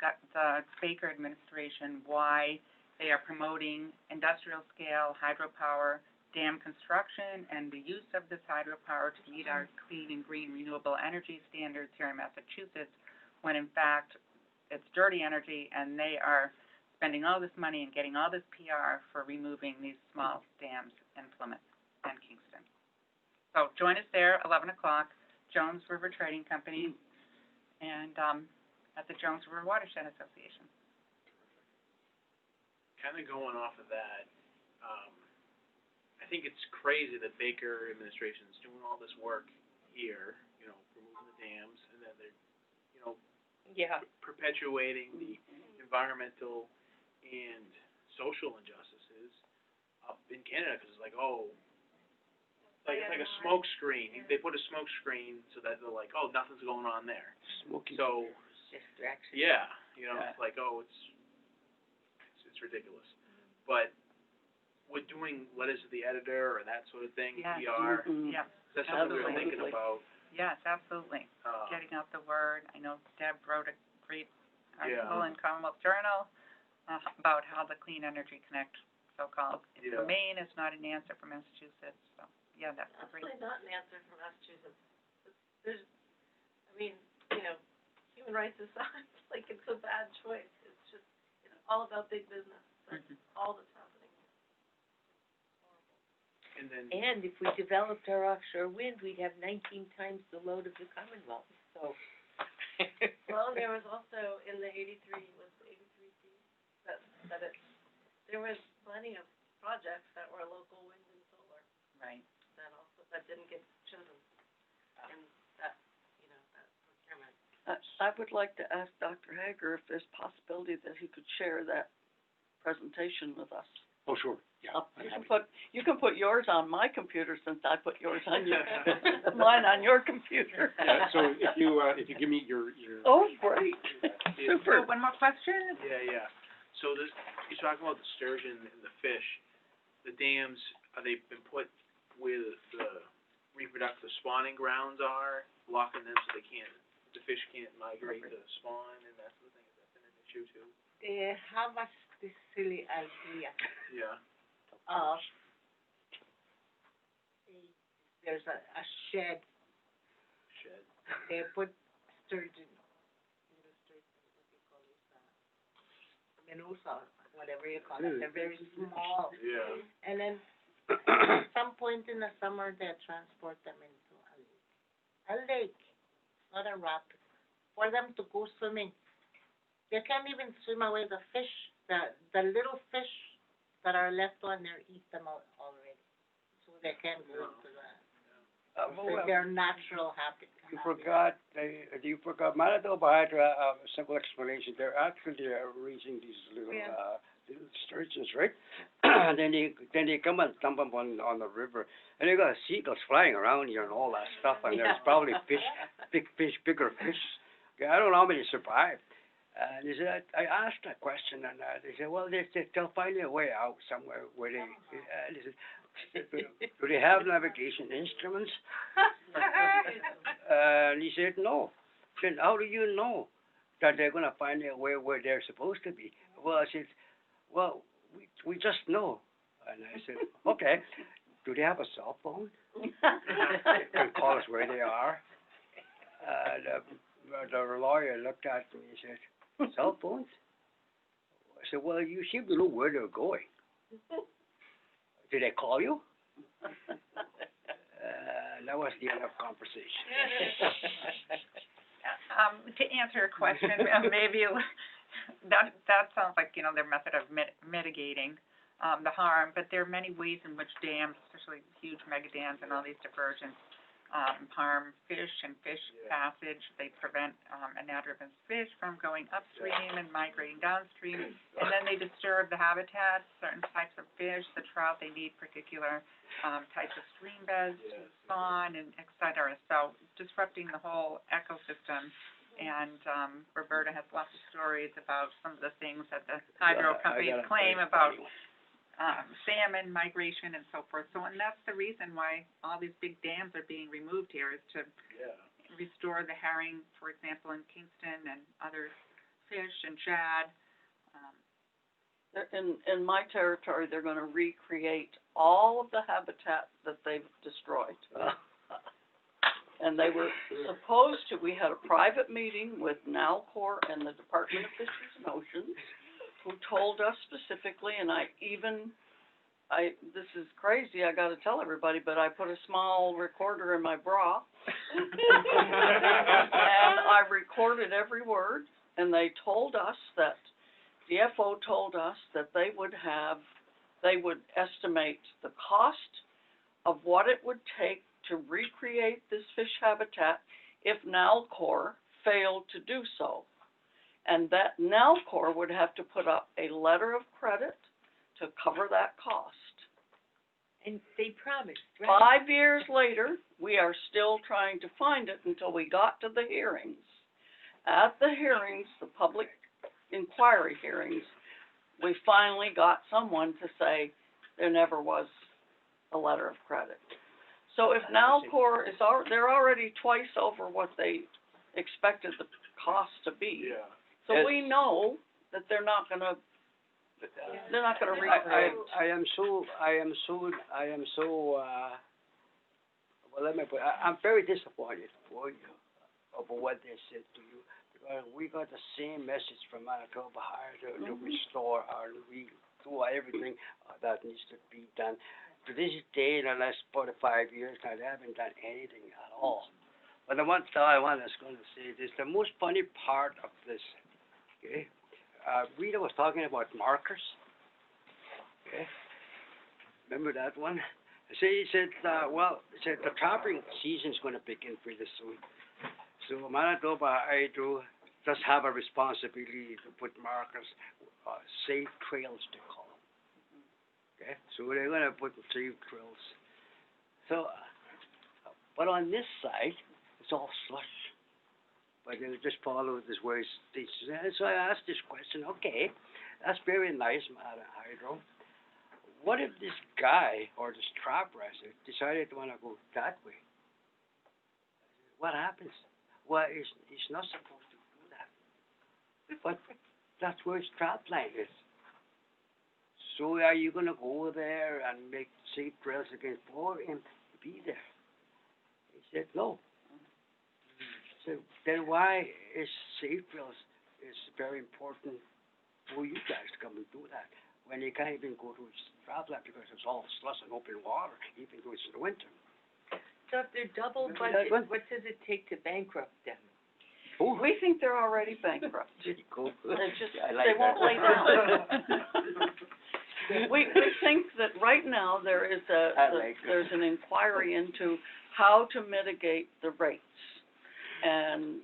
A: Baker administration why they are promoting industrial-scale hydropower dam construction and the use of this hydropower to meet our clean and green renewable energy standards here in Massachusetts, when in fact it's dirty energy, and they are spending all this money and getting all this PR for removing these small dams in Plymouth and Kingston. So join us there, 11 o'clock, Jones River Trading Company, and at the Jones River Watershed Association.
K: Kind of going off of that, I think it's crazy that Baker administration is doing all this work here, removing the dams, and then they're, perpetuating the environmental and social injustices up in Canada, because it's like, it's like a smoke screen. They put a smoke screen so that they're like, nothing's going on there.
G: Smoky.
K: So,
E: Distraction.
K: yeah, it's like, it's ridiculous. But with doing letters to the editor or that sort of thing,
A: Yes.
K: PR,
A: Yes,
K: that's something we're
A: absolutely.
K: thinking about.
A: Yes, absolutely. Getting out the word. I know Deb wrote a great article in Commonwealth Journal about how the Clean Energy Connect, so-called, Maine is not an answer for Massachusetts. So, yeah, that's a great.
H: Absolutely not an answer for Massachusetts. There's, human rights aside, like, it's a bad choice. It's just, it's all about big business. That's all that's happening.
K: And then,
J: And if we developed our offshore wind, we'd have 19 times the load of the Commonwealth, so.
H: Well, there was also in the 83C, there was plenty of projects that were local wind and solar
A: Right.
H: that didn't get chosen. And that, that procurement.
C: I would like to ask Dr. Hager if there's possibility that he could share that presentation with us.
B: Oh, sure, yeah.
C: You can put yours on my computer since I put yours on mine on your computer.
B: Yeah, so if you give me your.
C: Oh, great. Super.
A: One more question?
K: Yeah. So you're talking about the sturgeon and the fish. The dams, they've been put where the reproductive spawning grounds are, blocking them so the fish can't migrate to spawn and that sort of thing. Has that been an issue too?
E: They have this silly idea
K: Yeah.
E: of there's a shed. They put sturgeon, Menusa, whatever you call it. They're very small.
K: Yeah.
E: And then at some point in the summer, they transport them into a lake, not a rapid, for them to go swimming. They can't even swim away the fish. The little fish that are left on there eat them out already. So they can't go into their natural habitat.
G: You forgot Manitoba Hydro, a simple explanation. They're actually raising these little sturgeons, right? And then they come and dump them on the river, and they got seagulls flying around here and all that stuff, and there's probably bigger fish. Okay, I don't know how many survived. They said, I asked that question, and they said, well, they'll find their way out somewhere where they said, do they have navigation instruments? And he said, no. I said, how do you know that they're going to find their way where they're supposed to be? Well, I said, well, we just know. And I said, okay, do they have a cell phone? They can call us where they are. The lawyer looked at me and said, cell phones? I said, well, you seem to know where they're going. Did they call you? That was the end of conversation.
A: To answer your question, maybe that sounds like, their method of mitigating the harm, but there are many ways in which dams, especially huge mega dams and all these diversions, harm fish and fish passage. They prevent, anadromous fish from going upstream and migrating downstream. And then they disturb the habitats, certain types of fish, the trout, they need particular, types of stream beds to spawn and et cetera. So disrupting the whole ecosystem. And, Roberta has lots of stories about some of the things that the hydro companies claim about, salmon migration and so forth. So, and that's the reason why all these big dams are being removed here, is to restore the herring, for example, in Kingston, and other fish and shad.
C: In my territory, they're gonna recreate all of the habitat that they've destroyed. And they were supposed to, we had a private meeting with Nalcor and the Department of Fisheries and Oceans, who told us specifically, and this is crazy, I gotta tell everybody, but I put a small recorder in my bra. And I recorded every word, and they told us that, DFO told us that they would estimate the cost of what it would take to recreate this fish habitat if Nalcor failed to do so. And that Nalcor would have to put up a letter of credit to cover that cost.
J: And they promised, right?
C: 5 years later, we are still trying to find it until we got to the hearings. At the hearings, the public inquiry hearings, we finally got someone to say there never was a letter of credit. So if Nalcor is they're already twice over what they expected the cost to be.
F: Yeah.
C: So we know that they're not gonna recreate.
G: I am so, well, let me put, I'm very disappointed for you over what they said to you. Because we got the same message from Manitoba Hydro to restore our, we do everything that needs to be done. To this day, in the last 45 years, they haven't done anything at all. But the one thing I was going to say is the most funny part of this, okay? Rita was talking about markers, okay? Remember that one? He said, the trapping season's going to begin pretty soon. So Manitoba Hydro does have a responsibility to put markers, safe trails, they call them. Okay, so they're gonna put safe trails. So, but on this side, it's all slush. But they'll just follow this way. So I asked this question, okay, that's very nice, Hydro. What if this guy, or this trap racer, decided to wanna go that way? What happens? Well, he's not supposed to do that. But that's where his trap line is. So are you going to go there and make safe trails again for him to be there? He said, no. So then why is safe trails is very important for you guys to come and do that when you can't even go to his trap line because it's all slush and open water, even though it's in the winter?
J: So if they're double budget, what does it take to bankrupt them?
G: Oh.
C: We think they're already bankrupt.
G: Cool.
C: They won't lay down. We think that right now there's an inquiry into how to mitigate the rates. And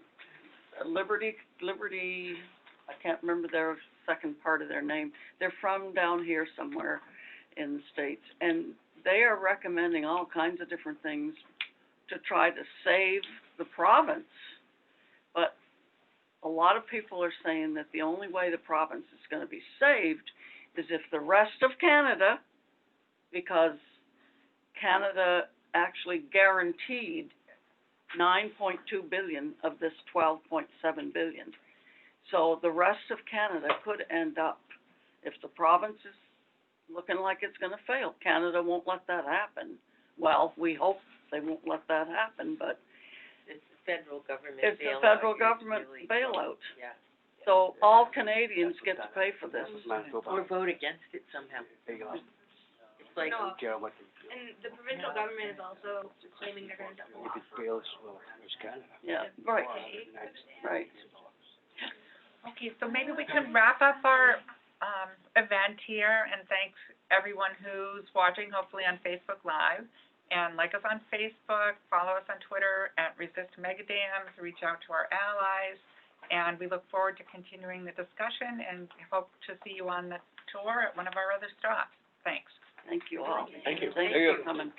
C: Liberty, I can't remember their second part of their name. They're from down here somewhere in the States. And they are recommending all kinds of different things to try to save the province. But a lot of people are saying that the only way the province is going to be saved is if the rest of Canada, because Canada actually guaranteed 9.2 billion of this 12.7 billion. So the rest of Canada could end up, if the province is looking like it's going to fail, Canada won't let that happen. Well, we hope they won't let that happen, but
J: It's the federal government
C: it's
J: bailout.
C: the federal government
J: Really
C: bailout.
J: Yeah.
C: So all Canadians get to pay for this.
J: Or vote against it somehow. It's like,
D: No.
G: Care what they do.
D: And the provincial government is also claiming they're gonna double
G: If
D: off.
G: it fails, well, it's Canada.
C: Yeah, right, right.
A: Okay, so maybe we can wrap up our, event here, and thanks everyone who's watching, hopefully on Facebook Live. And like us on Facebook, follow us on Twitter at Resist Megadams, reach out to our allies, and we look forward to continuing the discussion and hope to see you on the tour at one of our other stops. Thanks.
C: Thank you all.
B: Thank you.
C: Thank you for coming.